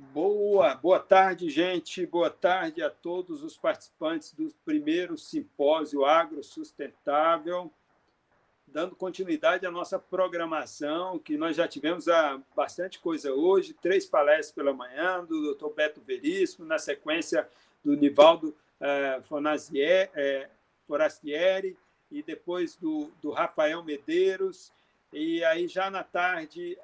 Boa tarde, gente. Boa tarde a todos os participantes do primeiro simpósio Agro Sustentável, dando continuidade à nossa programação, que nós já tivemos bastante coisa hoje, 3 palestras pela manhã, do Dr. Beto Veríssimo, na sequência do Nivaldo Forastieri, e depois do Rafael Medeiros, e aí já na tarde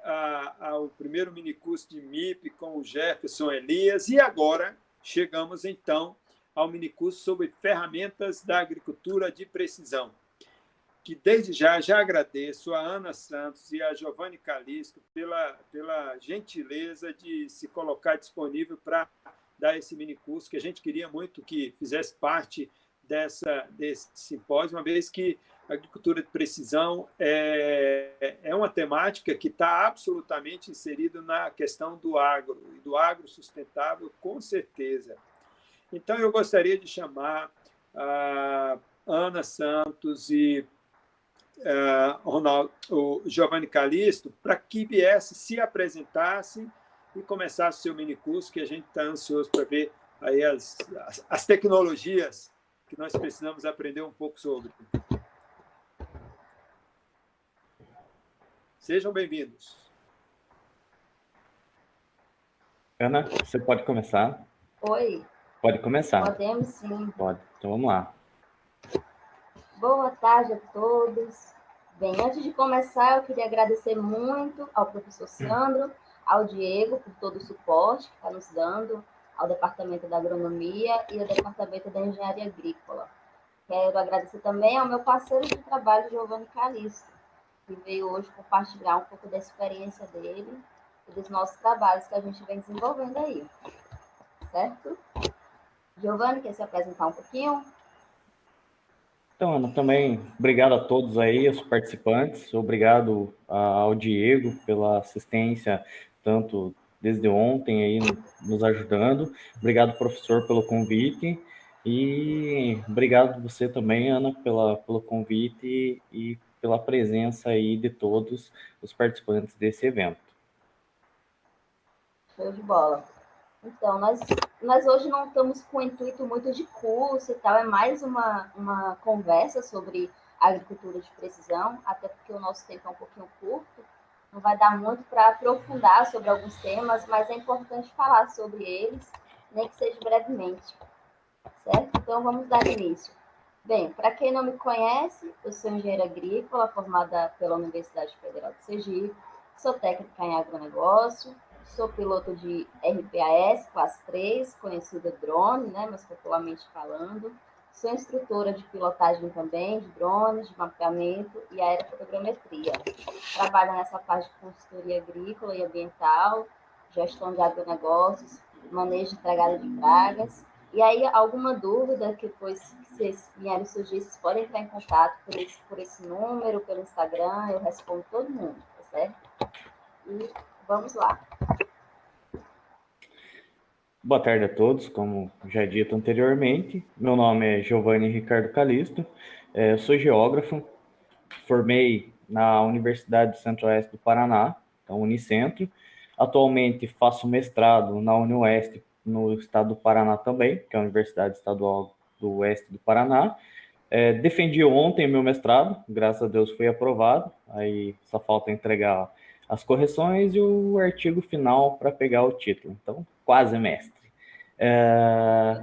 o primeiro minicurso de MIP com o Jefferson Elias, e agora chegamos então ao minicurso sobre ferramentas da agricultura de precisão, que desde já agradeço a Ana Santos e a Giovanni Calisto pela gentileza de se colocar disponível para dar esse minicurso, que a gente queria muito que fizesse parte desse simpósio, uma vez que a agricultura de precisão é uma temática que está absolutamente inserida na questão do agro sustentável, com certeza. Então, eu gostaria de chamar a Ana Santos e o Giovanni Calisto para que viesse, se apresentasse e começasse o seu minicurso, que a gente está ansioso para ver aí as tecnologias que nós precisamos aprender um pouco sobre. Sejam bem-vindos. Ana, você pode começar? Oi. Pode começar. Podemos, sim. Pode. Então, vamos lá. Boa tarde a todos. Bem, antes de começar, eu queria agradecer muito ao professor Sandro, ao Diego, por todo o suporte que está nos dando, ao Departamento da Agronomia e ao Departamento da Engenharia Agrícola. Quero agradecer também ao meu parceiro de trabalho, Giovanni Calisto, que veio hoje compartilhar um pouco da experiência dele e dos nossos trabalhos que a gente vem desenvolvendo aí. Certo? Giovanni, quer se apresentar um pouquinho? Então, Ana, também obrigado a todos aí, os participantes, obrigado ao Diego pela assistência, tanto desde ontem aí nos ajudando, obrigado, professor, pelo convite, e obrigado você também, Ana, pelo convite e pela presença aí de todos os participantes desse evento. Show de bola. Então, nós hoje não estamos com o intuito muito de curso e tal, é mais uma conversa sobre agricultura de precisão, até porque o nosso tempo é um pouquinho curto, não vai dar muito para aprofundar sobre alguns temas, mas é importante falar sobre eles, nem que seja brevemente, certo? Então, vamos dar início. Bem, para quem não me conhece, eu sou engenheira agrícola, formada pela Universidade Federal de Sergipe, sou técnica em agronegócio, sou piloto de RPAS, classe 3, conhecida drone, né, mas popularmente falando. Sou instrutora de pilotagem também, de drones, de mapeamento e aerofotogrametria. Trabalho nessa parte de consultoria agrícola e ambiental, gestão de agronegócios, manejo de entregada de pragas. E aí, alguma dúvida que depois que vocês vierem surgir, vocês podem entrar em contato por esse número, pelo Instagram, eu respondo todo mundo, tá certo? E vamos lá. Boa tarde a todos, como já dito anteriormente, meu nome é Giovanni Ricardo Calisto, sou geógrafo, formei na Universidade do Centro-Oeste do Paraná, então Unicentro, atualmente faço mestrado na UniOeste, no estado do Paraná também, que é a Universidade Estadual do Oeste do Paraná. Defendi ontem meu mestrado, graças a Deus foi aprovado, aí só falta entregar as correções e o artigo final para pegar o título, então quase mestre.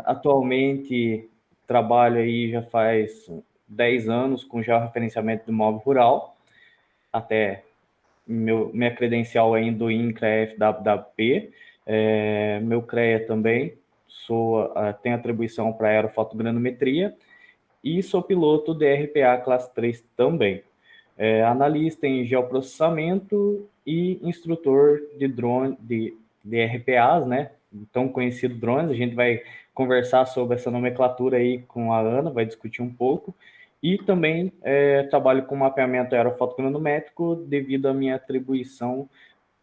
Atualmente trabalho aí já faz 10 anos com georreferenciamento de imóvel rural, até minha credencial é do INCRA FWWP, meu CREA também, tenho atribuição para aerofotogrametria e sou piloto de RPA classe 3 também. Analista em geoprocessamento e instrutor de drone de RPAs, né? Tão conhecido drones. A gente vai conversar sobre essa nomenclatura aí com a Ana, vai discutir um pouco. E também trabalho com mapeamento aerofotogramétrico devido à minha atribuição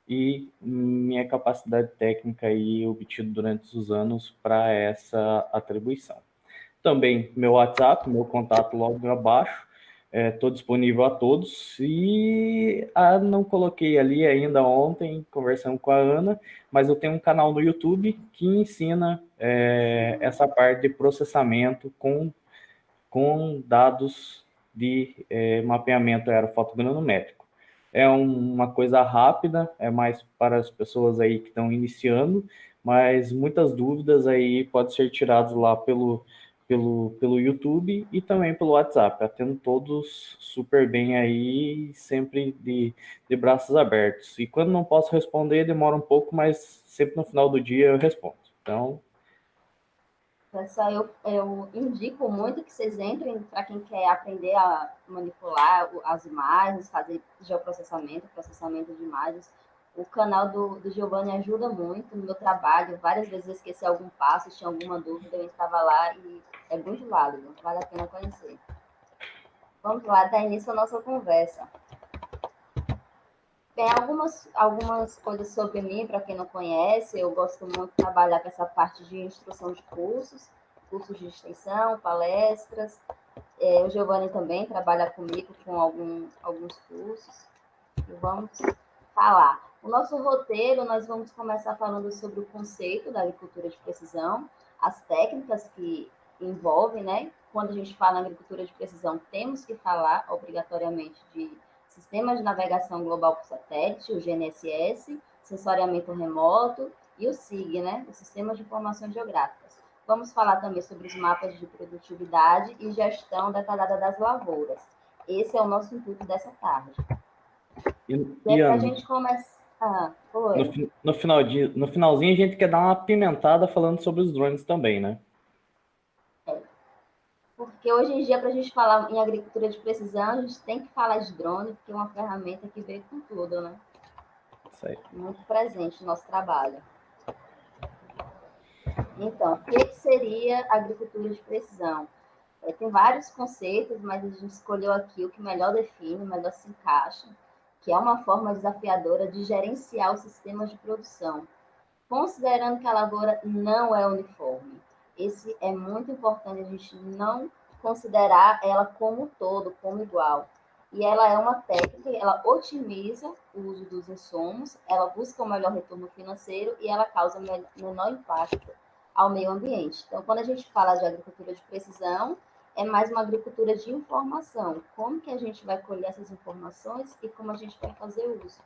e minha capacidade técnica aí obtida durante os anos para essa atribuição. Também meu WhatsApp, meu contato logo abaixo. Estou disponível a todos e não coloquei ali ainda ontem, conversando com a Ana, mas eu tenho um canal no YouTube que ensina essa parte de processamento com dados de mapeamento aerofotogranométrico. É uma coisa rápida, é mais para as pessoas aí que estão iniciando, mas muitas dúvidas aí podem ser tiradas lá pelo YouTube e também pelo WhatsApp, atendo todos super bem aí, sempre de braços abertos. E quando não posso responder, demora um pouco, mas sempre no final do dia eu respondo. Então, Pessoal, eu indico muito que vocês entrem para quem quer aprender a manipular as imagens, fazer geoprocessamento, processamento de imagens. O canal do Giovanni ajuda muito no meu trabalho. Várias vezes eu esqueci algum passo, tinha alguma dúvida, eu estava lá e é muito válido, vale a pena conhecer. Vamos lá, dar início à nossa conversa. Tem algumas coisas sobre mim, para quem não conhece. Eu gosto muito de trabalhar com essa parte de instrução de cursos de extensão, palestras. O Giovanni também trabalha comigo com alguns cursos. E vamos falar. O nosso roteiro, nós vamos começar falando sobre o conceito da agricultura de precisão, as técnicas que envolvem, né? Quando a gente fala em agricultura de precisão, temos que falar obrigatoriamente de Sistema de Navegação Global por Satélite, o GNSS, sensoriamento remoto e o SIG, né? O Sistema de Informações Geográficas. Vamos falar também sobre os mapas de produtividade e gestão detalhada das lavouras. Esse é o nosso intuito dessa tarde. E para a gente começar. No finalzinho, a gente quer dar uma apimentada falando sobre os drones também, né? Porque hoje em dia, para a gente falar em agricultura de precisão, a gente tem que falar de drone, porque é uma ferramenta que veio com tudo, né? Isso aí. Muito presente no nosso trabalho. Então, o que seria agricultura de precisão? Tem vários conceitos, mas a gente escolheu aqui o que melhor define, melhor se encaixa, que é uma forma desafiadora de gerenciar os sistemas de produção, considerando que a lavoura não é uniforme. Esse é muito importante a gente não considerar ela como um todo, como igual. E ela é uma técnica, ela otimiza o uso dos insumos, ela busca um melhor retorno financeiro e ela causa menor impacto ao meio ambiente. Então, quando a gente fala de agricultura de precisão, é mais uma agricultura de informação. Como que a gente vai colher essas informações e como a gente vai fazer uso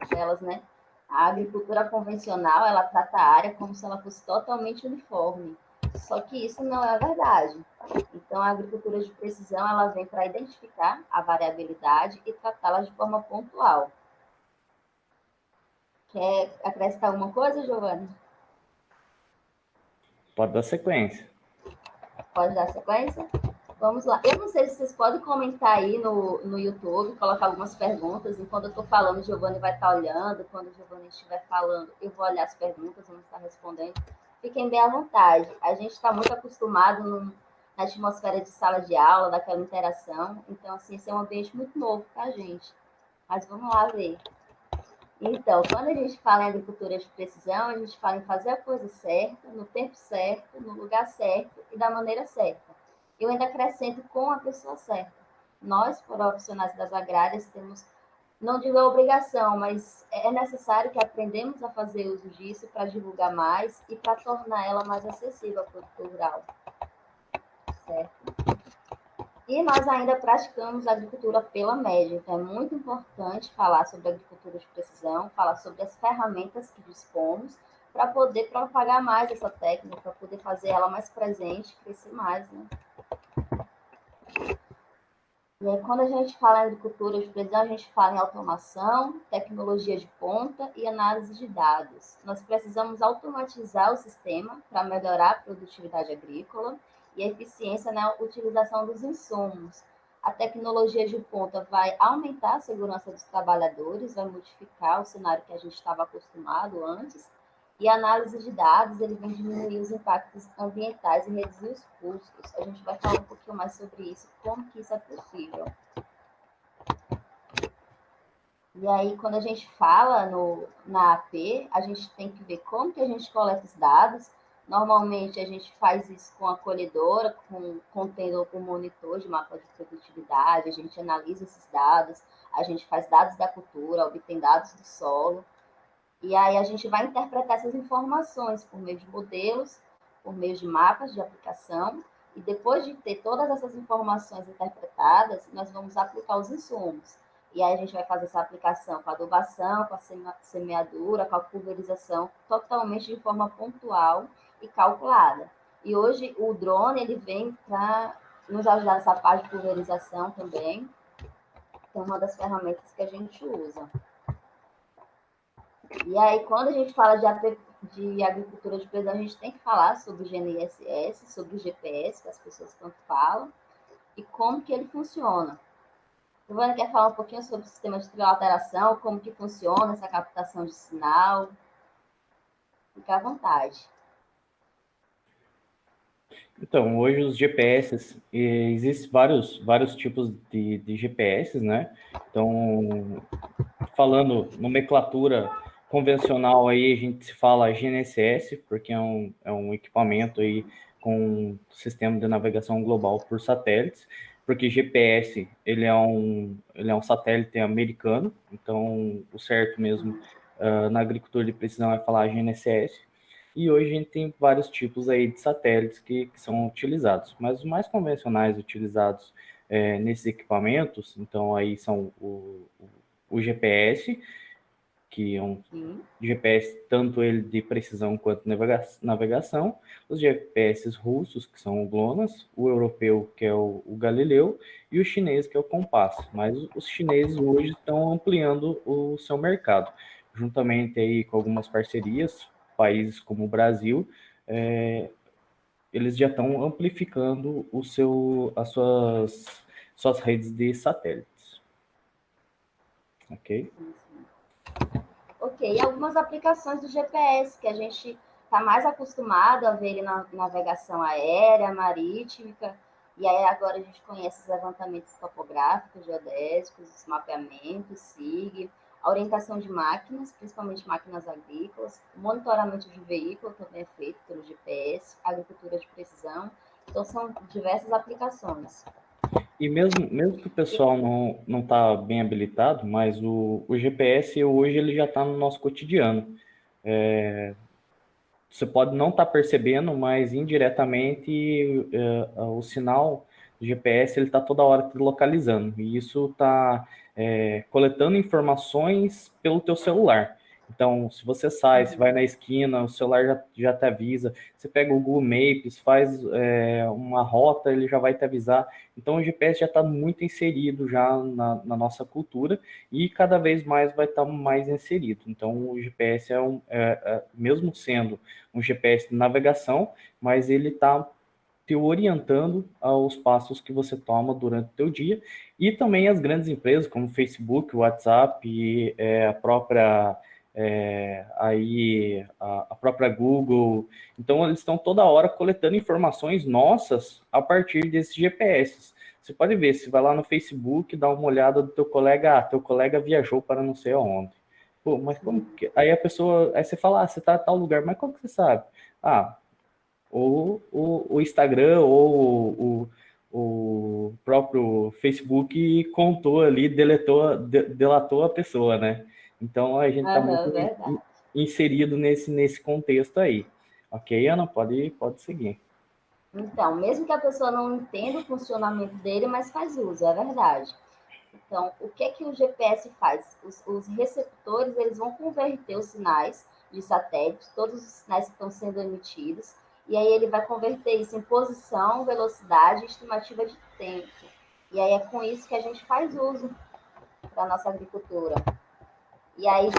delas, né? A agricultura convencional, ela trata a área como se ela fosse totalmente uniforme. Só que isso não é a verdade. Então, a agricultura de precisão, ela vem para identificar a variabilidade e tratá-la de forma pontual. Quer acrescentar alguma coisa, Giovanni? Pode dar sequência. Pode dar sequência? Vamos lá. Eu não sei se vocês podem comentar aí no YouTube, colocar algumas perguntas. Enquanto eu estou falando, o Giovanni vai estar olhando. Quando o Giovanni estiver falando, eu vou olhar as perguntas, vamos estar respondendo. Fiquem bem à vontade. A gente está muito acostumado na atmosfera de sala de aula, daquela interação. Então, assim, esse é um ambiente muito novo para a gente. Mas vamos lá ver. Então, quando a gente fala em agricultura de precisão, a gente fala em fazer a coisa certa, no tempo certo, no lugar certo e da maneira certa. Eu ainda acrescento com a pessoa certa. Nós, profissionais das agrárias, temos, não digo a obrigação, mas é necessário que aprendamos a fazer uso disso para divulgar mais e para tornar ela mais acessível ao produtor rural. Certo? E nós ainda praticamos agricultura pela média, então é muito importante falar sobre agricultura de precisão, falar sobre as ferramentas que dispomos para poder propagar mais essa técnica, para poder fazer ela mais presente, crescer mais, né? E aí, quando a gente fala em agricultura de precisão, a gente fala em automação, tecnologia de ponta e análise de dados. Nós precisamos automatizar o sistema para melhorar a produtividade agrícola e a eficiência na utilização dos insumos. A tecnologia de ponta vai aumentar a segurança dos trabalhadores, vai modificar o cenário que a gente estava acostumado antes, e a análise de dados, ele vem diminuir os impactos ambientais e reduzir os custos. A gente vai falar um pouquinho mais sobre isso, como que isso é possível. E aí, quando a gente fala na AP, a gente tem que ver como que a gente coleta os dados, Normalmente, a gente faz isso com a colhedora, contendo o monitor de mapa de produtividade, a gente analisa esses dados, a gente faz dados da cultura, obtém dados do solo, e aí a gente vai interpretar essas informações por meio de modelos, por meio de mapas de aplicação, e depois de ter todas essas informações interpretadas, nós vamos aplicar os insumos. E aí a gente vai fazer essa aplicação com a adubação, com a semeadura, com a pulverização, totalmente de forma pontual e calculada. E hoje o drone ele vem para nos ajudar nessa parte de pulverização também. É uma das ferramentas que a gente usa. E aí, quando a gente fala de agricultura de precisão, a gente tem que falar sobre o GNSS, sobre o GPS, que as pessoas tanto falam, e como que ele funciona. Giovana quer falar um pouquinho sobre o sistema de trilateração, como que funciona essa captação de sinal? Fica à vontade. Então, hoje os GPS, existem vários tipos de GPS, né? Então, falando nomenclatura convencional aí, a gente se fala GNSS, porque é um equipamento aí com sistema de navegação global por satélites, porque GPS, ele é um satélite americano, então o certo mesmo na agricultura de precisão é falar GNSS, e hoje a gente tem vários tipos aí de satélites que são utilizados, mas os mais convencionais utilizados nesses equipamentos, então aí são o GPS, que é um GPS, tanto ele de precisão quanto navegação, os GPS russos, que são o GLONASS, o europeu, que é o Galileu, e o chinês, que é o Compass. Mas os chineses hoje estão ampliando o seu mercado, juntamente aí com algumas parcerias, países como o Brasil, eles já estão amplificando as suas redes de satélites. Ok? Ok, e algumas aplicações do GPS que a gente está mais acostumado a ver ele na navegação aérea, marítima, e aí agora a gente conhece os levantamentos topográficos, geodésicos, os mapeamentos, SIG, a orientação de máquinas, principalmente máquinas agrícolas, o monitoramento de veículo também é feito pelo GPS, agricultura de precisão, então são diversas aplicações. E mesmo que o pessoal não está bem habilitado, mas o GPS hoje ele já está no nosso cotidiano. Você pode não estar percebendo, mas indiretamente o sinal do GPS ele está toda hora te localizando. E isso está coletando informações pelo teu celular. Então, se você sai, você vai na esquina, o celular já te avisa. Você pega o Google Maps, faz uma rota, ele já vai te avisar. Então, o GPS já está muito inserido já na nossa cultura e cada vez mais vai estar mais inserido. Então, o GPS mesmo sendo um GPS de navegação, mas ele está te orientando aos passos que você toma durante o teu dia, e também as grandes empresas como Facebook, WhatsApp e a própria a própria Google. Então eles estão toda hora coletando informações nossas a partir desses GPS. Você pode ver, se vai lá no Facebook, dá uma olhada do teu colega viajou para não sei aonde. Pô, mas como que... Aí você fala, você tá em tal lugar, mas como que você sabe? Ou o Instagram, ou o próprio Facebook contou ali, delatou a pessoa, né? Então a gente tá muito inserido nesse contexto aí. Ok, Ana? Pode seguir. Então, mesmo que a pessoa não entenda o funcionamento dele, mas faz uso, é verdade. Então, o que o GPS faz? Os receptores eles vão converter os sinais de satélite, todos os sinais que estão sendo emitidos, e aí ele vai converter isso em posição, velocidade e estimativa de tempo. E aí é com isso que a gente faz uso para a nossa agricultura. E aí,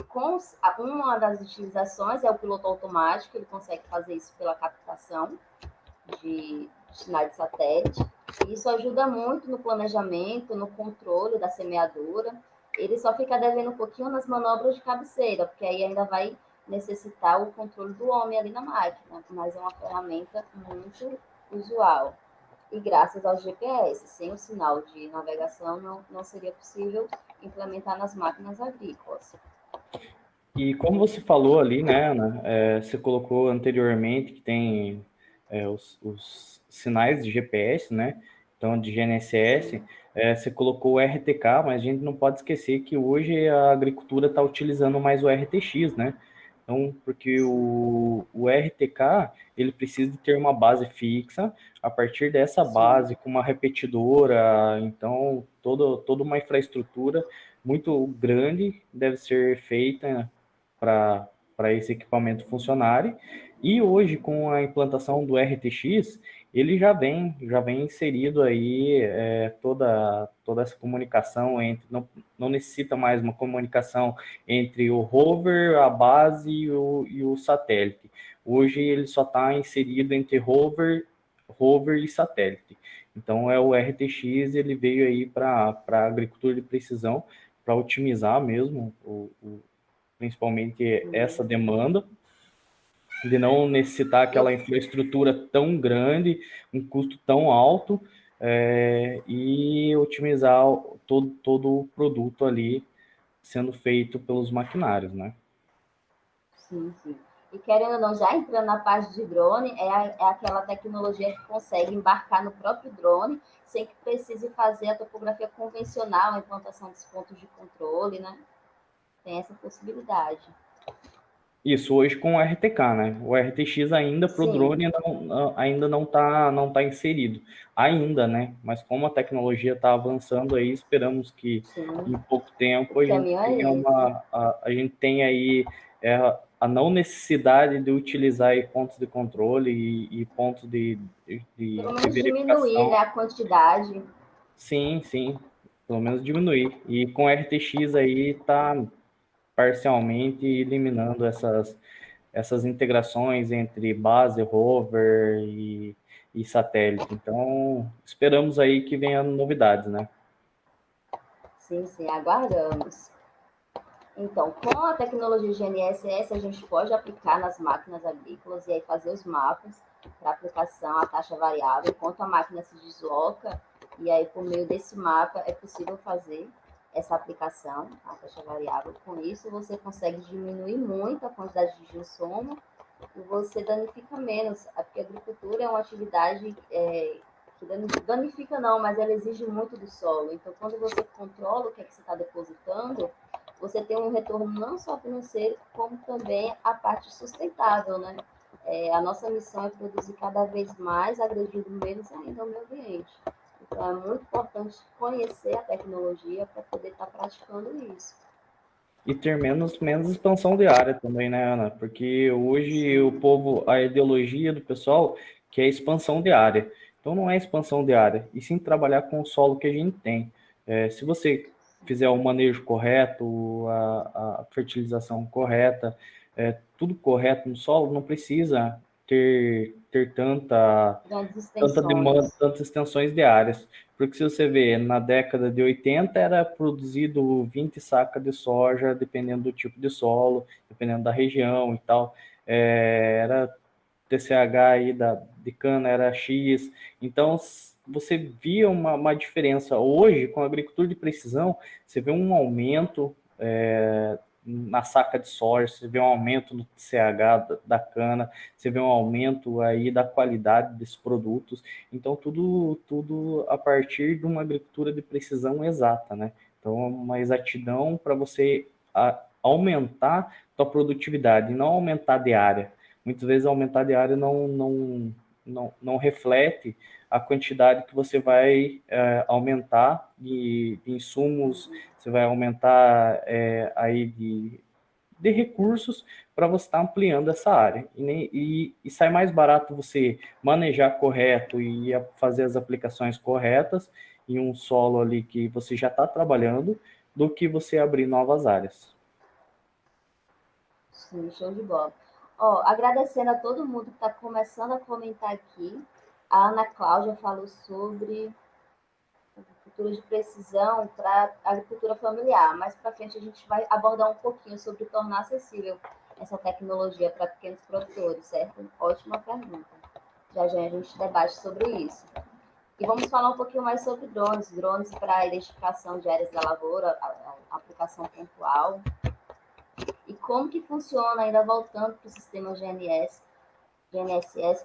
uma das utilizações é o piloto automático, ele consegue fazer isso pela captação de sinais de satélite. Isso ajuda muito no planejamento, no controle da semeadura. Ele só fica devendo um pouquinho nas manobras de cabeceira, porque aí ainda vai necessitar o controle do homem ali na máquina, mas é uma ferramenta muito usual. E graças ao GPS, sem o sinal de navegação, não seria possível implementar nas máquinas agrícolas. E como você falou ali, né, Ana, você colocou anteriormente que tem os sinais de GPS, né? Então, de GNSS, você colocou o RTK, mas a gente não pode esquecer que hoje a agricultura está utilizando mais o RTX, né? Então, porque o RTK, ele precisa de ter uma base fixa, a partir dessa base, com uma repetidora, então, toda uma infraestrutura muito grande deve ser feita para esse equipamento funcionar. E hoje, com a implantação do RTX, ele já vem inserido aí toda essa comunicação entre, não necessita mais uma comunicação entre o rover, a base e o satélite. Hoje ele só está inserido entre rover e satélite. Então é o RTX, ele veio aí para a agricultura de precisão, para otimizar mesmo principalmente essa demanda, de não necessitar aquela infraestrutura tão grande, um custo tão alto, e otimizar todo o produto ali sendo feito pelos maquinários, né? Sim, sim. E querendo ou não, já entrando na parte de drone, é aquela tecnologia que consegue embarcar no próprio drone, sem que precise fazer a topografia convencional, a implantação dos pontos de controle, né? Tem essa possibilidade. Isso, hoje com o RTK, né? O RTX ainda para o drone ainda não tá inserido. Ainda, né? Mas como a tecnologia está avançando aí, esperamos que em pouco tempo a gente tenha aí a não necessidade de utilizar aí pontos de controle e pontos Pelo de menos diminuir, né, verificação. a quantidade. Sim, sim. Pelo menos diminuir. E com RTX aí tá parcialmente eliminando essas integrações entre base, rover e satélite. Então, esperamos aí que venha novidades, né? Sim, sim, aguardamos. Então, com a tecnologia GNSS, a gente pode aplicar nas máquinas agrícolas e aí fazer os mapas para aplicação a taxa variável, enquanto a máquina se desloca, e aí por meio desse mapa é possível fazer essa aplicação, a taxa variável. Com isso, você consegue diminuir muito a quantidade de insumo e você danifica menos, porque a agricultura é uma atividade que danifica não, mas ela exige muito do solo. Então, quando você controla o que é que você está depositando, você tem um retorno não só financeiro, como também a parte sustentável, né? A nossa missão é produzir cada vez mais, agredindo menos ainda o meio ambiente. Então, é muito importante conhecer a tecnologia para poder estar praticando isso. E ter menos expansão de área também, né, Ana? Porque hoje o povo, a ideologia do pessoal que é expansão de área. Então não é expansão de área, e sim trabalhar com o solo que a gente tem. Se você fizer o manejo correto, a fertilização correta, tudo correto no solo, não precisa ter tanta demanda, tantas extensões de áreas. Porque se você vê, na década de 80 era produzido 20 sacas de soja, dependendo do tipo de solo, dependendo da região e tal. Era TCH aí de cana era X. Então, você via uma diferença. Hoje, com a agricultura de precisão, você vê um aumento na saca de soja, você vê um aumento no TCH da cana, você vê um aumento aí da qualidade desses produtos. Então, tudo a partir de uma agricultura de precisão exata, né? Então, uma exatidão para você aumentar a produtividade, não aumentar de área. Muitas vezes aumentar de área não reflete a quantidade que você vai aumentar de insumos, você vai aumentar aí de recursos para você estar ampliando essa área. E sai mais barato você manejar correto e fazer as aplicações corretas em um solo ali que você já está trabalhando, do que você abrir novas áreas. Sim, show de bola. Agradecendo a todo mundo que está começando a comentar aqui. A Ana Cláudia falou sobre agricultura de precisão para agricultura familiar. Mais para frente a gente vai abordar um pouquinho sobre tornar acessível essa tecnologia para pequenos produtores, certo? Ótima pergunta. Já a gente debate sobre isso. E vamos falar um pouquinho mais sobre drones para identificação de áreas da lavoura, a aplicação pontual. E com como que funciona, ainda voltando para o sistema GNSS,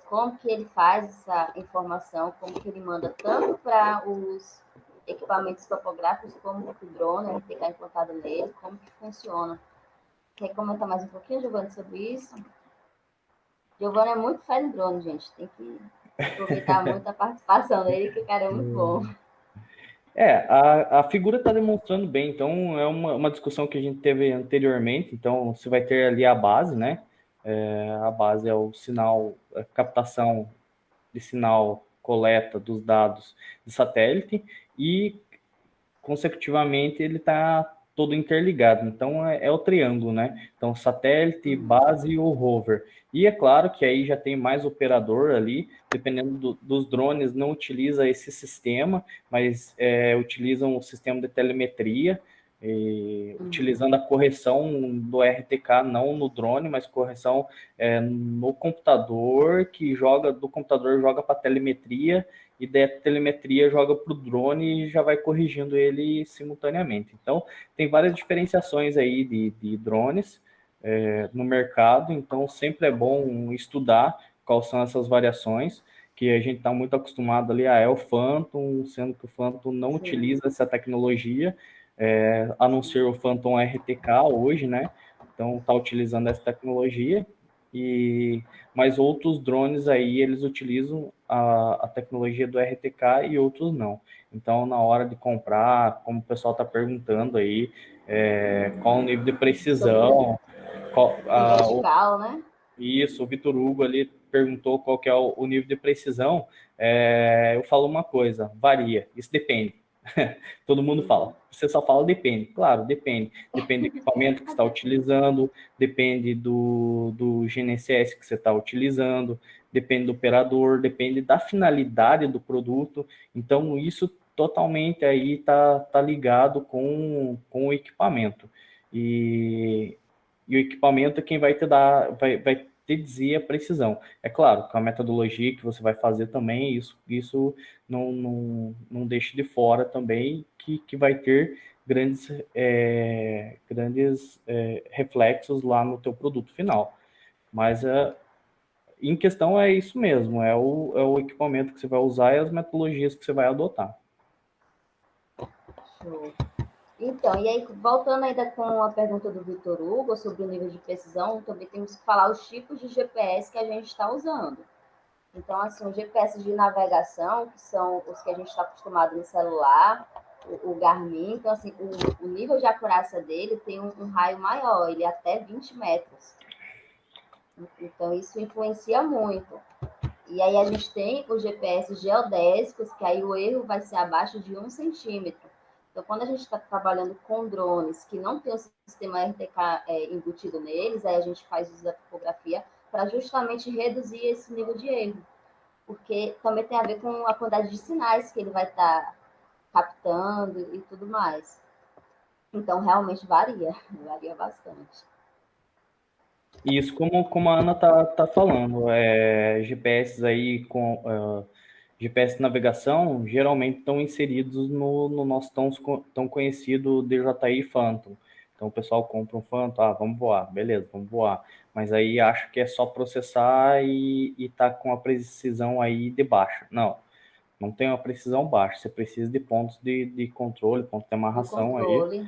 como que ele faz essa informação, como que ele manda tanto para os equipamentos topográficos como para o drone, ele ficar implantado nele, como que funciona. Quer comentar mais um pouquinho, Giovanni, sobre isso? Giovanni é muito fã de drone, gente. Tem que aproveitar muito a participação dele, que o cara é muito bom. A figura está demonstrando bem, então é uma discussão que a gente teve anteriormente, então você vai ter ali a base, né? A base é o sinal, a captação de sinal, coleta dos dados de satélite e, consecutivamente, ele está todo interligado. Então, é o triângulo, né? Então, satélite, base e o rover. E é claro que aí já tem mais operador ali, dependendo dos drones, não utiliza esse sistema, mas utilizam o sistema de telemetria, utilizando a correção do RTK, não no drone, mas correção no computador, que do computador joga para telemetria, e da telemetria joga para o drone e já vai corrigindo ele simultaneamente. Então, tem várias diferenciações aí de drones no mercado, então sempre é bom estudar quais são essas variações, que a gente está muito acostumado ali, é o Phantom, sendo que o Phantom não utiliza essa tecnologia, a não ser o Phantom RTK hoje, né? Então, está utilizando essa tecnologia, mas outros drones aí, eles utilizam a tecnologia do RTK e outros não. Então, na hora de comprar, como o pessoal está perguntando aí, qual o nível de precisão, vertical, né? Isso, o Vitor Hugo ali perguntou qual que é o nível de precisão. Eu falo uma coisa, varia, isso depende. Todo mundo fala, você só fala depende. Claro, depende. Depende do equipamento que você está utilizando, depende do GNSS que você está utilizando, depende do operador, depende da finalidade do produto. Então, isso totalmente aí tá ligado com o equipamento. E o equipamento é quem vai te dizer a precisão. É claro, com a metodologia que você vai fazer também, isso não deixe de fora também, que vai ter grandes reflexos lá no teu produto final. Mas em questão é isso mesmo, é o equipamento que você vai usar e as metodologias que você vai adotar. Show. Então, e aí, voltando ainda com a pergunta do Vitor Hugo sobre o nível de precisão, também temos que falar os tipos de GPS que a gente está usando. Então, assim, os GPS de navegação, que são os que a gente está acostumado no celular, o Garmin, então, assim, o nível de acurácia dele tem um raio maior, ele é até 20 metros. Então, isso influencia muito. E aí a gente tem os GPS geodésicos, que aí o erro vai ser abaixo de 1 centímetro. Então, quando a gente está trabalhando com drones que não tem o sistema RTK embutido neles, aí a gente faz uso da topografia para justamente reduzir esse nível de erro. Porque também tem a ver com a quantidade de sinais que ele vai estar captando e tudo mais. Então, realmente varia bastante. Isso, como a Ana tá falando, GPS aí GPS de navegação geralmente estão inseridos no nosso tão conhecido DJI Phantom. Então o pessoal compra um Phantom, vamos voar, beleza, vamos voar. Mas aí acha que é só processar e tá com a precisão aí de baixa. Não tem uma precisão baixa, você precisa de pontos de controle, pontos de amarração aí,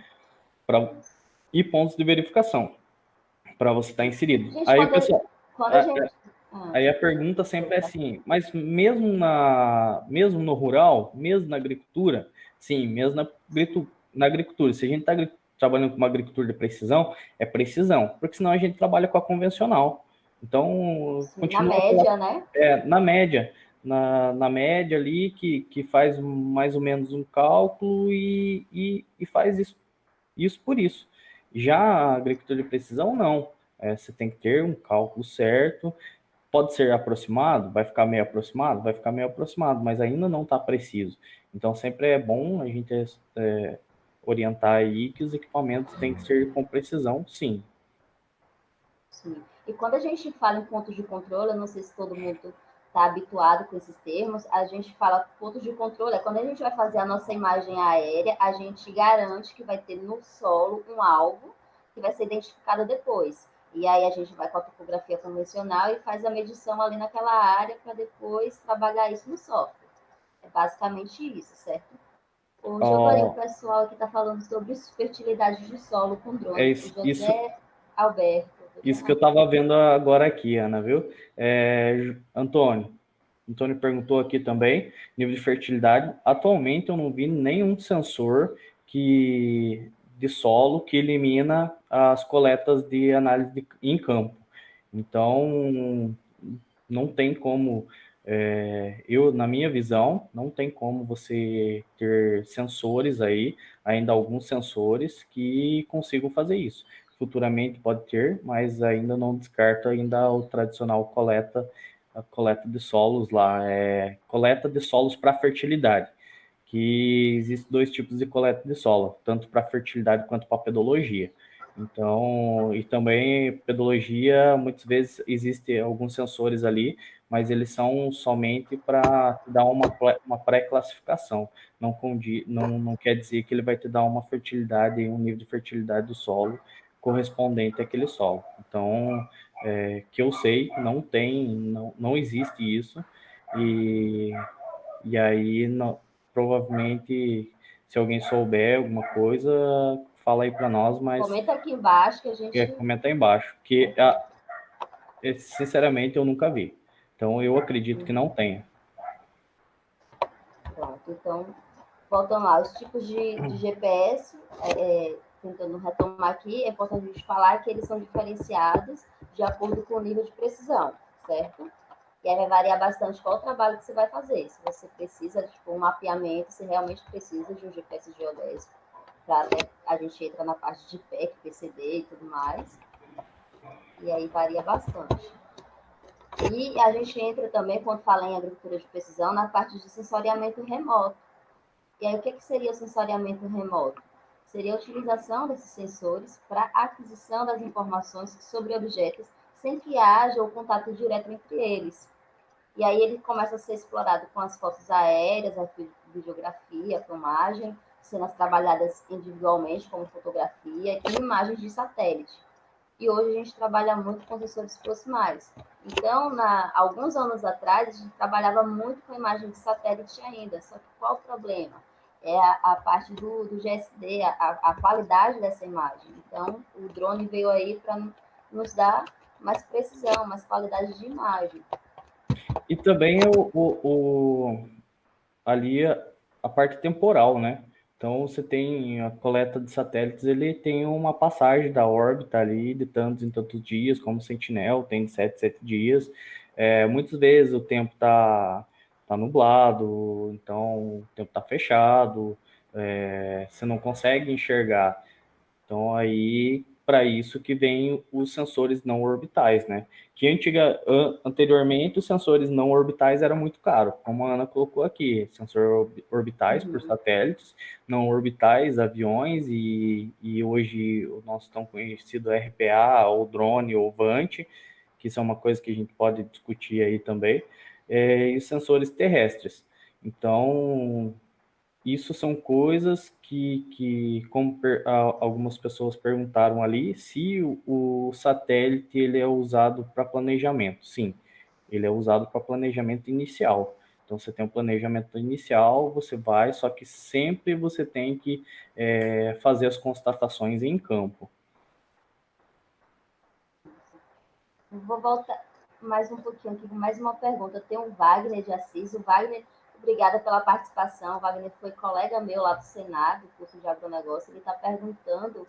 e pontos de verificação para você estar inserido. Gente, Aí, pessoal, quando a gente... aí a pergunta sempre é assim, mas mesmo no rural, mesmo na agricultura, sim, mesmo na agricultura, se a gente está trabalhando com uma agricultura de precisão, é precisão, porque senão a gente trabalha com a convencional. Então, sim, continua... Na média, né? Na média. Na média ali, que faz mais ou menos um cálculo e faz isso por isso. Já a agricultura de precisão, não. Você tem que ter um cálculo certo. Pode ser aproximado? Vai ficar meio aproximado? Vai ficar meio aproximado, mas ainda não está preciso. Então, sempre é bom a gente orientar aí que os equipamentos têm que ser com precisão, sim. Sim. E quando a gente fala em pontos de controle, eu não sei se todo mundo está habituado com esses termos, a gente fala pontos de controle, quando a gente vai fazer a nossa imagem aérea, a gente garante que vai ter no solo um alvo que vai ser identificada depois. E aí a gente vai com a topografia convencional e faz a medição ali naquela área para depois trabalhar isso no software. É basicamente isso, certo? O Giovanni, o Ó, pessoal aqui está falando sobre fertilidade de solo com é drone. O isso, José Alberto. isso que eu estava vendo agora aqui, Ana, viu? Antônio perguntou aqui também, nível de fertilidade. Atualmente eu não vi nenhum sensor de solo que elimina as coletas de análise em campo. Então, não tem como, na minha visão, não tem como você ter sensores aí, ainda alguns sensores que consigam fazer isso. Futuramente pode ter, mas ainda não descarto ainda o tradicional a coleta de solos lá, coleta de solos para fertilidade, que existem dois tipos de coleta de solo, tanto para fertilidade quanto para pedologia. Então, e também pedologia, muitas vezes existem alguns sensores ali, mas eles são somente para dar uma pré-classificação. Não quer dizer que ele vai te dar uma fertilidade, um nível de fertilidade do solo correspondente àquele solo. Então, que eu sei, não existe isso, e, e aí provavelmente, se alguém souber alguma coisa, fala aí para nós, mas Comenta aqui embaixo que a gente. comenta aí embaixo, sinceramente eu nunca vi. Então eu acredito que não tenha. Pronto, então, voltando lá, os tipos de GPS, tentando retomar aqui, é importante a gente falar que eles são diferenciados de acordo com o nível de precisão, certo? E aí vai variar bastante qual o trabalho que você vai fazer. Se você precisa de um mapeamento, se realmente precisa de um GPS geodésico, a gente entra na parte de PEC, PCD e tudo mais. E aí varia bastante. E a gente entra também, quando fala em agricultura de precisão, na parte de sensoriamento remoto. E aí, o que seria o sensoriamento remoto? Seria a utilização desses sensores para a aquisição das informações sobre objetos sem que haja o contato direto entre eles. E aí ele começa a ser explorado com as fotos aéreas, a videografia, a filmagem, cenas trabalhadas individualmente, como fotografia, e imagens de satélite. E hoje a gente trabalha muito com sensores proximais. Então, alguns anos atrás, a gente trabalhava muito com imagem de satélite ainda. Só que qual o problema? É a parte do GSD, a qualidade dessa imagem. Então, o drone veio aí para nos dar mais precisão, mais qualidade de imagem. E também ali a parte temporal, né? Então você tem a coleta de satélites, ele tem uma passagem da órbita ali de tantos em tantos dias, como o Sentinel tem de 7 dias. Muitas vezes o tempo tá nublado, então o tempo tá fechado, você não consegue enxergar. Então, aí, para isso que vem os sensores não orbitais, né? Que anteriormente, os sensores não orbitais eram muito caros, como a Ana colocou aqui, sensor orbitais por satélites, não orbitais, aviões, e hoje o nosso tão conhecido RPA, ou drone, ou VANT, que isso é uma coisa que a gente pode discutir aí também, e os sensores terrestres. Então, isso são coisas como algumas pessoas perguntaram ali, se o satélite ele é usado para planejamento. Sim, ele é usado para planejamento inicial. Então, você tem um planejamento inicial, você vai, só que sempre você tem que fazer as constatações em campo. Vou voltar mais um pouquinho aqui com mais uma pergunta. Tem o Wagner de Assis. O Wagner, obrigada pela participação. O Wagner foi colega meu lá do Senado, curso de agronegócio. Ele está perguntando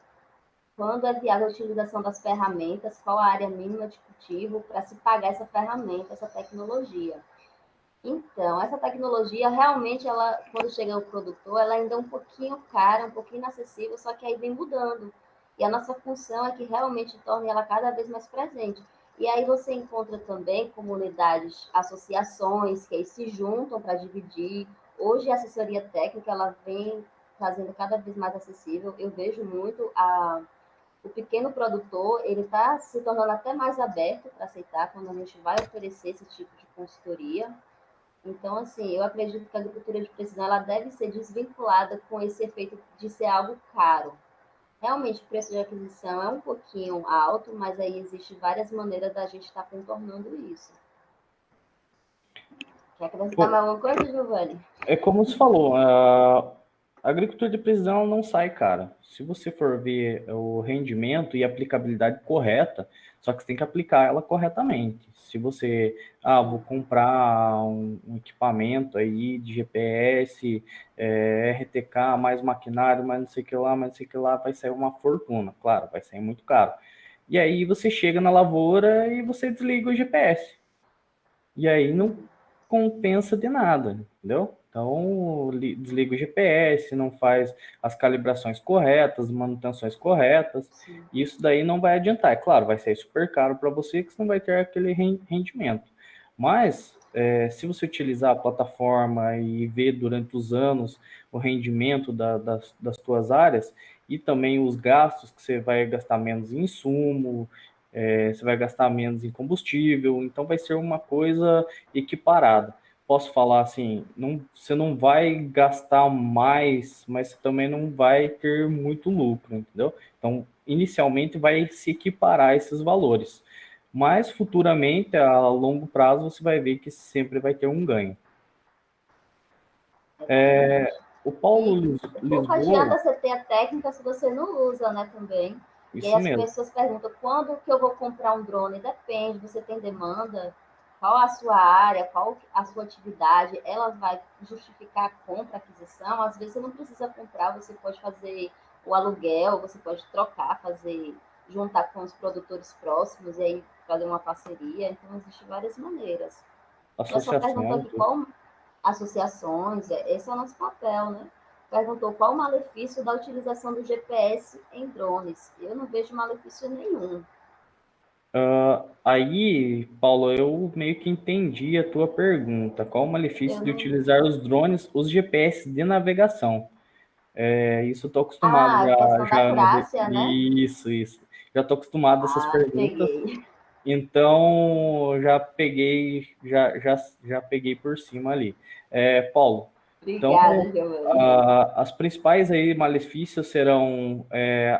quando é viável a utilização das ferramentas, qual a área mínima de cultivo para se pagar essa ferramenta, essa tecnologia. Então, essa tecnologia realmente, ela, quando chega ao produtor, ela ainda é um pouquinho cara, um pouquinho inacessível, só que aí vem mudando. E a nossa função é que realmente torne ela cada vez mais presente. E aí você encontra também comunidades, associações que aí se juntam para dividir. Hoje a assessoria técnica ela vem fazendo cada vez mais acessível. Eu vejo muito o pequeno produtor, ele está se tornando até mais aberto para aceitar quando a gente vai oferecer esse tipo de consultoria. Então, assim, eu acredito que a agricultura de precisão ela deve ser desvinculada com esse efeito de ser algo caro. Realmente, o preço de aquisição é um pouquinho alto, mas aí existe várias maneiras da gente estar contornando isso. Quer acrescentar mais alguma coisa, Giovanni? É como você falou, a agricultura de precisão não sai cara. Se você for ver o rendimento e a aplicabilidade correta, só que você tem que aplicar ela corretamente. Se você, vou comprar um equipamento aí de GPS, RTK, mais maquinário, mais não sei o que lá, mais não sei o que lá, vai sair uma fortuna. Claro, vai sair muito caro. E aí você chega na lavoura e você desliga o GPS. E aí não compensa de nada, entendeu? Então, desliga o GPS, não faz as calibrações corretas, manutenções corretas, Sim. isso daí não vai adiantar. É claro, vai ser super caro para você, que você não vai ter aquele rendimento. Mas, se você utilizar a plataforma e ver durante os anos o rendimento das suas áreas e também os gastos que você vai gastar menos em insumo, você vai gastar menos em combustível, então vai ser uma coisa equiparada. Posso falar assim, você não vai gastar mais, mas você também não vai ter muito lucro, entendeu? Então, inicialmente vai se equiparar esses valores, mas futuramente, a longo prazo, você vai ver que sempre vai ter um ganho. Exatamente. O Paulo E pouco Lisboa, adianta você ter a técnica se você não usa, né, também. E aí isso as mesmo. pessoas perguntam, quando que eu vou comprar um drone? Depende, você tem demanda? Qual a sua área? Qual a sua atividade? Ela vai justificar a compra, a aquisição? Às vezes você não precisa comprar, você pode fazer o aluguel, você pode trocar, fazer, juntar com os produtores próximos e aí fazer uma parceria. Então, existem várias maneiras. O pessoal perguntou Associação, aqui tudo. qual associações, esse é o nosso papel, né? Perguntou qual o malefício da utilização do GPS em drones. Eu não vejo malefício nenhum. Aí, Paulo, eu meio que entendi a tua pergunta. Qual o Eu malefício de não. utilizar os drones, os GPS de navegação? Isso eu estou acostumado Ah, a questão da já no... acurácia, né? Isso. Já estou acostumado a essas Ah, perguntas, peguei. então já peguei por cima ali. Paulo, então, Obrigada, Giovanni. as principais aí malefícios serão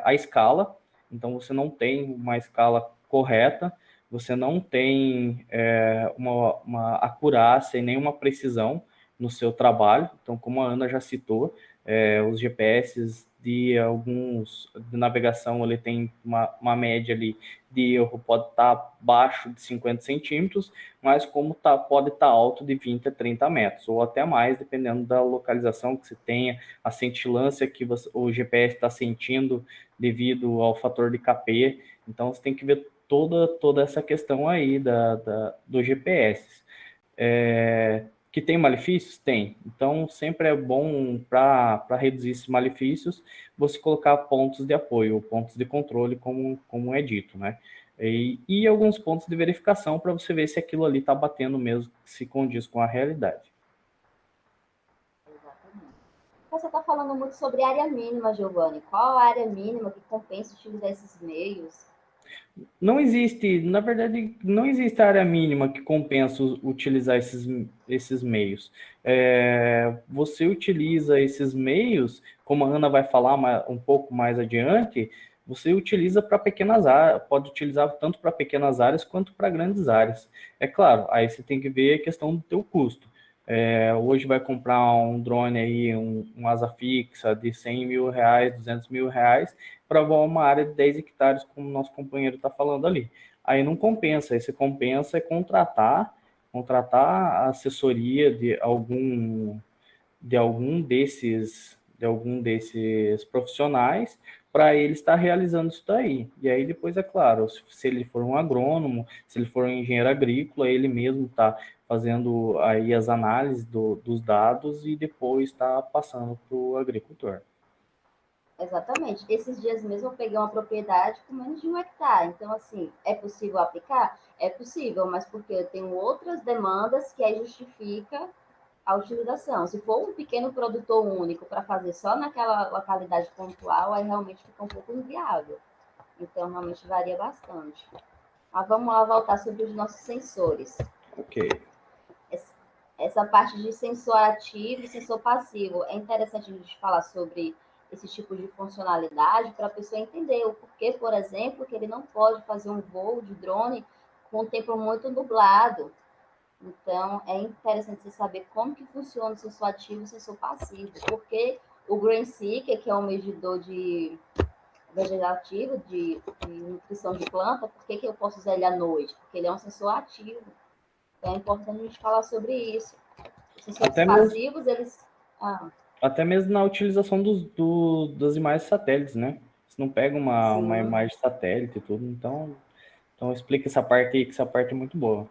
a escala, então você não tem uma escala correta, você não tem uma acurácia e nenhuma precisão no seu trabalho, então como a Ana já citou, os GPS de alguns de navegação ele tem uma média ali de erro pode estar abaixo de 50 centímetros, mas como pode estar alto de 20 a 30 metros, ou até mais, dependendo da localização que você tenha, a cintilância que o GPS está sentindo devido ao fator de KP. Então, você tem que ver toda essa questão aí do GPS. Que tem malefícios? Tem. Então, sempre é bom para reduzir esses malefícios você colocar pontos de apoio, pontos de controle, como é dito, né? E alguns pontos de verificação para você ver se aquilo ali está batendo mesmo, se condiz com a realidade. Exatamente. Você está falando muito sobre área mínima, Giovanni. Qual a área mínima que compensa utilizar esses meios? Não existe, na verdade, não existe área mínima que compensa utilizar esses meios. Você utiliza esses meios, como a Ana vai falar um pouco mais adiante, você utiliza para pequenas áreas, pode utilizar tanto para pequenas áreas quanto para grandes áreas. É claro, aí você tem que ver a questão do teu custo. Hoje vai comprar um drone aí, um asa fixa de 100 mil reais, 200 mil reais, para voar uma área de 10 hectares, como o nosso companheiro está falando ali. Aí não compensa, aí você compensa é contratar a assessoria de algum desses profissionais para ele estar realizando isso daí. E aí depois, é claro, se ele for um agrônomo, se ele for um engenheiro agrícola, ele mesmo está fazendo aí as análises dos dados e depois está passando para o agricultor. Exatamente. Esses dias mesmo eu peguei uma propriedade com menos de 1 hectare. Então, assim, é possível aplicar? É possível, mas porque eu tenho outras demandas que aí justifica a utilização. Se for um pequeno produtor único para fazer só naquela localidade pontual, aí realmente fica um pouco inviável. Então, realmente varia bastante. Mas vamos lá voltar sobre os nossos sensores. Ok. Essa parte de sensor ativo e sensor passivo. É interessante a gente falar sobre esse tipo de funcionalidade para a pessoa entender o porquê, por exemplo, que ele não pode fazer um voo de drone com o tempo muito nublado. Então, é interessante você saber como que funciona o sensor ativo e o sensor passivo, porque o Green Seeker, que é um medidor de vegetativo, de nutrição de planta, por que eu posso usar ele à noite? Porque ele é um sensor ativo. Então, é importante a gente falar sobre isso. Os sensores passivos, eles... Até mesmo na utilização das imagens satélites, né? Você não pega uma imagem satélite e tudo, então explica essa parte aí, que essa parte é muito boa.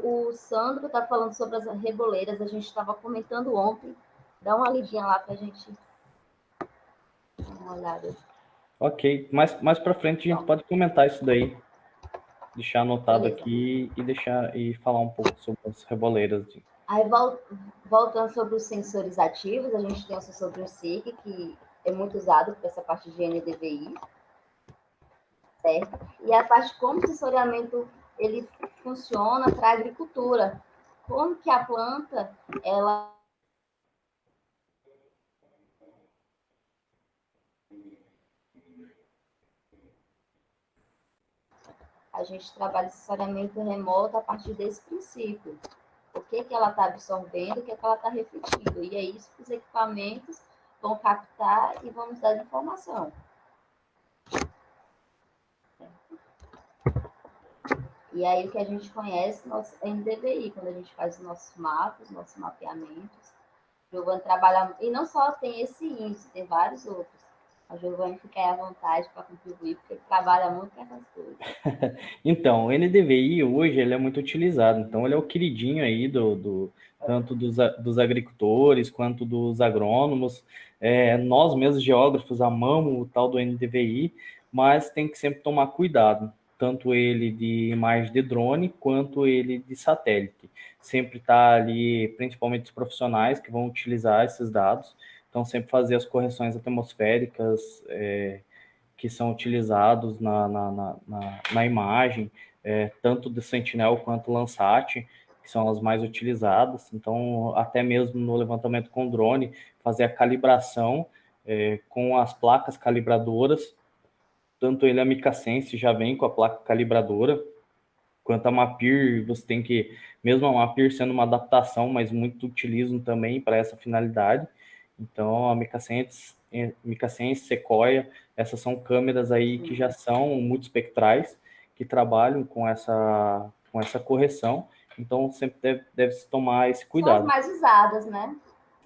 O Sandro está falando sobre as reboleiras, a gente estava comentando ontem. Dá uma lidinha lá para a gente dar uma olhada. Ok, mais para frente a gente pode comentar isso daí. Deixar anotado Beleza. Aqui e falar um pouco sobre as reboleiras. Aí, voltando sobre os sensores ativos, a gente tem o sensor BRINSIC, que é muito usado para essa parte de NDVI, certo? E a parte de como o sensoriamento ele funciona para a agricultura. Como que a planta, ela... A gente trabalha sensoriamento remoto a partir desse princípio. O que ela está absorvendo, o que ela está refletindo. E é isso que os equipamentos vão captar e vão nos dar informação. E aí o que a gente conhece, nosso NDVI, quando a gente faz os nossos mapas, nossos mapeamentos. O Giovanni trabalha, e não só tem esse índice, tem vários outros. A Giovanni fica aí à vontade para contribuir, porque ele trabalha muito com essas coisas. Então, o NDVI hoje ele é muito utilizado, então ele é o queridinho aí tanto dos agricultores quanto dos agrônomos. Nós mesmos, geógrafos, amamos o tal do NDVI, mas tem que sempre tomar cuidado, tanto ele de imagem de drone quanto ele de satélite. Sempre está ali, principalmente os profissionais que vão utilizar esses dados, então sempre fazer as correções atmosféricas, que são utilizados na imagem, tanto do Sentinel quanto Landsat, que são as mais utilizadas. Então, até mesmo no levantamento com drone, fazer a calibração com as placas calibradoras, tanto ele, a Mica Sense já vem com a placa calibradora, quanto a Mapir, você tem que, mesmo a Mapir sendo uma adaptação, mas muito utilizam também para essa finalidade. Então, a Mica Sense, Sequoia, essas são câmeras aí que já são multispectrais, que trabalham com essa correção. Então, sempre deve-se tomar esse cuidado. São as mais usadas, né?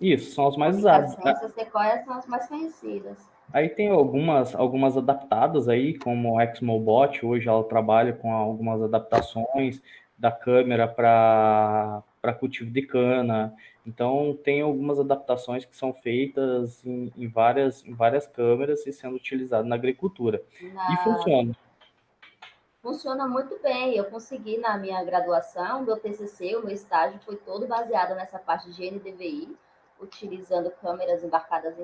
Isso, são as mais usadas. A Sequoia são as mais conhecidas. Aí tem algumas adaptadas aí, como a Exmobot, hoje ela trabalha com algumas adaptações da câmera para cultivo de cana. Então, tem algumas adaptações que são feitas em várias câmeras e sendo utilizadas na agricultura. E funciona. Funciona muito bem. Eu consegui, na minha graduação, meu TCC, o meu estágio foi todo baseado nessa parte de NDVI, utilizando câmeras embarcadas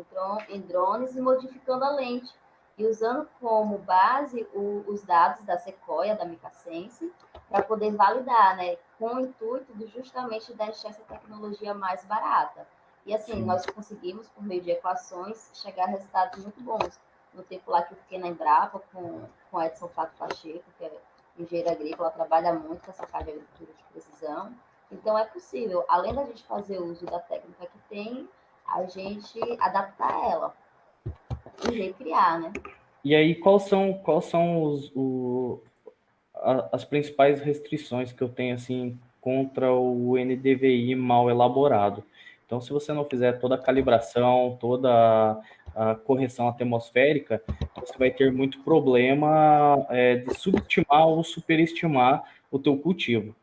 em drones e modificando a lente. E usando como base os dados da Sequoia, da Mica Sense, para poder validar, né? Com o intuito de justamente deixar essa tecnologia mais barata. E assim, nós conseguimos, por meio de equações, chegar a resultados muito bons. No tempo lá que eu fiquei na Embrapa com Edson Fato Pacheco, que é engenheiro agrícola, trabalha muito com essa parte de agricultura de precisão. Então, é possível, além da gente fazer uso da técnica que tem, a gente adaptar ela e recriar, né? E aí, quais são as principais restrições que eu tenho, assim, contra o NDVI mal elaborado? Então, se você não fizer toda a calibração, toda a correção atmosférica, você vai ter muito problema de subestimar ou superestimar o teu cultivo.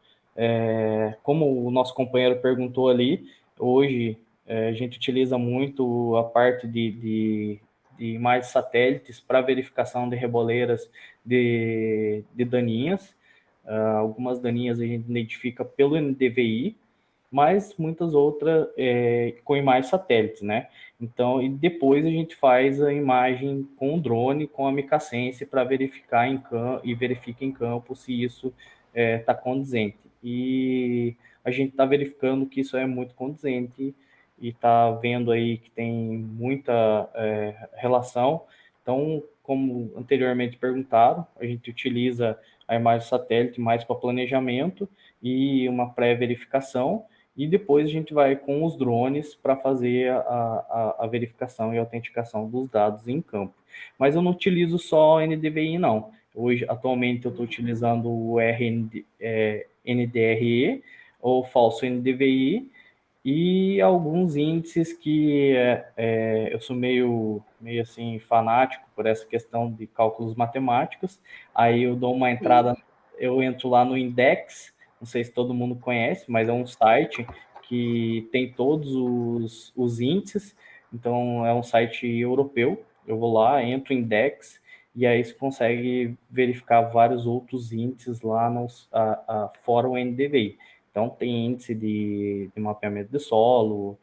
Como o nosso companheiro perguntou ali, hoje a gente utiliza muito a parte de imagens satélites para verificação de reboleiras de daninhas. Algumas daninhas a gente identifica pelo NDVI, mas muitas outras com imagens satélites, né? Então, e depois a gente faz a imagem com o drone, com a Mica Sense, para verificar e verifica em campo se isso está condizente. E a gente está verificando que isso é muito condizente e está vendo aí que tem muita relação. Então, como anteriormente perguntado, a gente utiliza a imagem satélite mais para planejamento e uma pré-verificação, e depois a gente vai com os drones para fazer a verificação e autenticação dos dados em campo. Mas eu não utilizo só NDVI, não. Hoje, atualmente, eu estou utilizando o NDRE, ou falso NDVI, e alguns índices que eu sou meio assim fanático por essa questão de cálculos matemáticos. Aí eu dou uma entrada, eu entro lá no Index, não sei se todo mundo conhece, mas é um site que tem todos os índices. Então é um site europeu. Eu vou lá, entro em Index, e aí você consegue verificar vários outros índices lá fora o NDVI. Então, tem índice de mapeamento de solo,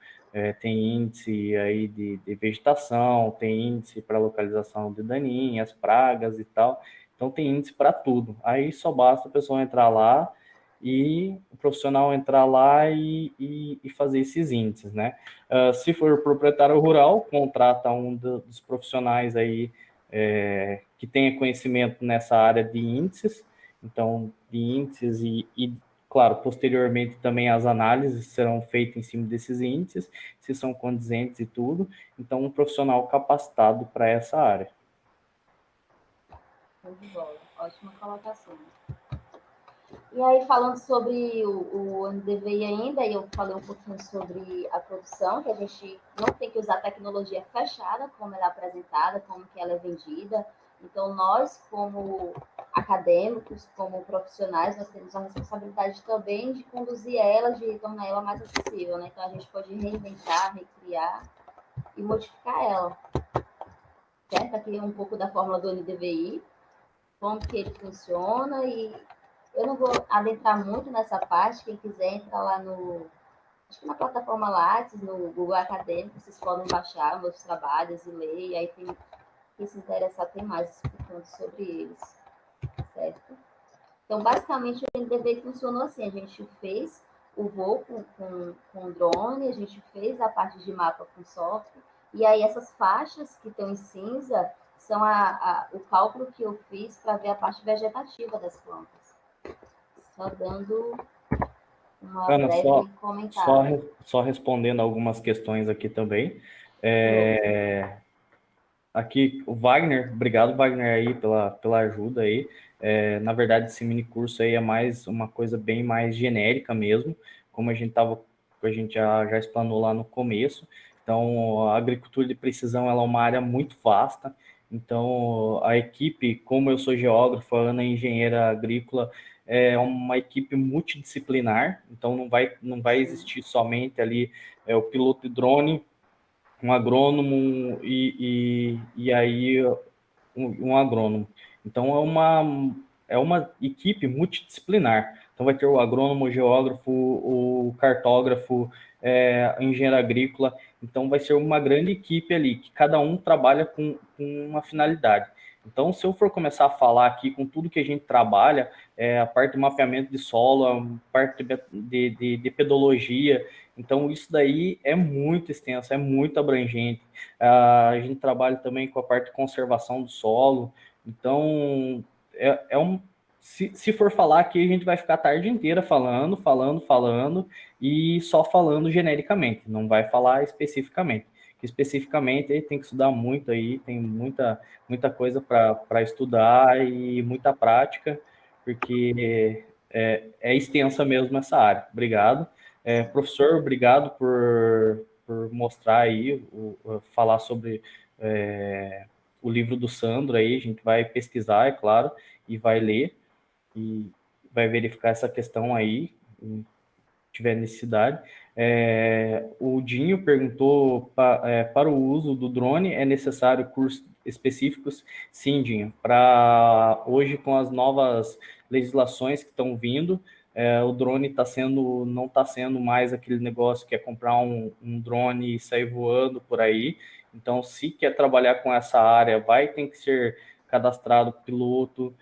tem índice aí de vegetação, tem índice para localização de daninhas, pragas e tal. Então, tem índice para tudo. Aí só basta a pessoa entrar lá e o profissional entrar lá e fazer esses índices, né? Se for proprietário rural, contrata um dos profissionais aí que tenha conhecimento nessa área de índices. Então, de índices e claro, posteriormente também as análises serão feitas em cima desses índices, se são condizentes e tudo. Então, um profissional capacitado para essa área. Muito bom, ótima colocação. E aí, falando sobre o NDVI ainda, eu falei um pouquinho sobre a produção, que a gente não tem que usar tecnologia fechada, como ela é apresentada, como que ela é vendida. Então, nós, como acadêmicos, como profissionais, nós temos a responsabilidade também de conduzir ela, de tornar ela mais acessível, né? Então, a gente pode reinventar, recriar e modificar ela. Certo? Aqui é um pouco da fórmula do NDVI, como que ele funciona, e eu não vou adentrar muito nessa parte. Quem quiser entrar lá acho que na plataforma Lattes, no Google Acadêmico, vocês podem baixar meus trabalhos e ler, e aí quem se interessar tem mais explicando sobre eles, certo? Então, basicamente, o NDVI funcionou assim: a gente fez o voo com drone, a gente fez a parte de mapa com software, e aí essas faixas que estão em cinza são o cálculo que eu fiz para ver a parte vegetativa das plantas. Só dando uma Ana, breve comentário. só respondendo algumas questões aqui também. Aqui, o Wagner, obrigado, Wagner, aí pela ajuda aí. Na verdade, esse mini curso aí é mais uma coisa bem mais genérica mesmo, como a gente já explanou lá no começo. Então, a agricultura de precisão ela é uma área muito vasta. Então, a equipe, como eu sou geógrafo, a Ana é engenheira agrícola, é uma equipe multidisciplinar. Então, não vai existir somente ali o piloto de drone, um agrônomo e aí um agrônomo. Então, é uma equipe multidisciplinar. Então, vai ter o agrônomo, o geógrafo, o cartógrafo, engenheiro agrícola. Então, vai ser uma grande equipe ali, que cada um trabalha com uma finalidade. Então, se eu for começar a falar aqui com tudo que a gente trabalha, a parte de mapeamento de solo, a parte de pedologia, então isso daí é muito extenso, é muito abrangente. A gente trabalha também com a parte de conservação do solo. Então, se for falar aqui, a gente vai ficar a tarde inteira falando, e só falando genericamente, não vai falar especificamente. Especificamente, aí tem que estudar muito aí, tem muita coisa para estudar e muita prática, porque é extensa mesmo essa área. Obrigado. Professor, obrigado por mostrar aí, falar sobre o livro do Sandro aí. A gente vai pesquisar, é claro, e vai ler, e vai verificar essa questão aí, se tiver necessidade. O Dinho perguntou, para o uso do drone, é necessário cursos específicos? Sim, Dinho. Para hoje, com as novas legislações que estão vindo, o drone não está sendo mais aquele negócio que é comprar um drone e sair voando por aí. Então, se quer trabalhar com essa área, ter que ser cadastrado piloto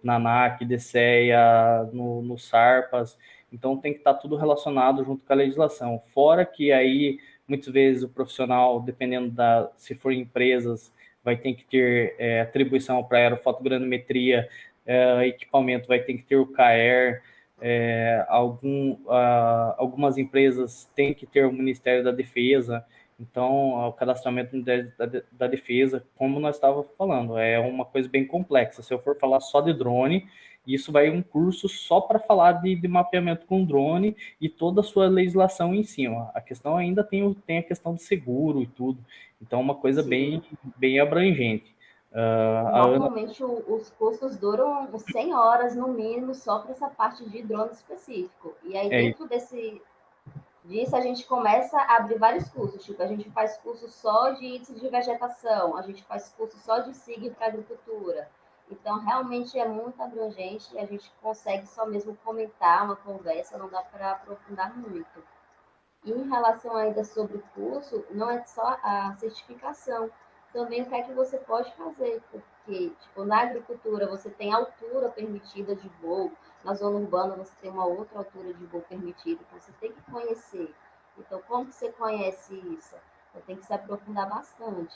na ANAC, DCEA, no SARPAS. então tem que estar tudo relacionado junto com a legislação. Fora que aí, muitas vezes, o profissional, dependendo se for empresas, vai ter que ter atribuição para aerofotogranometria, equipamento vai ter que ter o CAER, algumas empresas têm que ter o Ministério da Defesa, então o cadastramento da Defesa, como nós estávamos falando, é uma coisa bem complexa. Se eu for falar só de drone, isso vai um curso só para falar de mapeamento com drone e toda a sua legislação em cima. A questão ainda tem a questão de seguro e tudo, então é uma coisa bem abrangente. Normalmente os cursos duram 100 horas no mínimo só para essa parte de drone específico. E aí dentro disso a gente começa a abrir vários cursos. Tipo, a gente faz curso só de índice de vegetação, a gente faz curso só de SIG para agricultura. Então, realmente é muito abrangente e a gente consegue só mesmo comentar uma conversa, não dá para aprofundar muito. E em relação ainda sobre o curso, não é só a certificação, também o que é que você pode fazer, porque, tipo, na agricultura você tem altura permitida de voo, na zona urbana você tem uma outra altura de voo permitida, então você tem que conhecer. Então, como que você conhece isso? Você tem que se aprofundar bastante.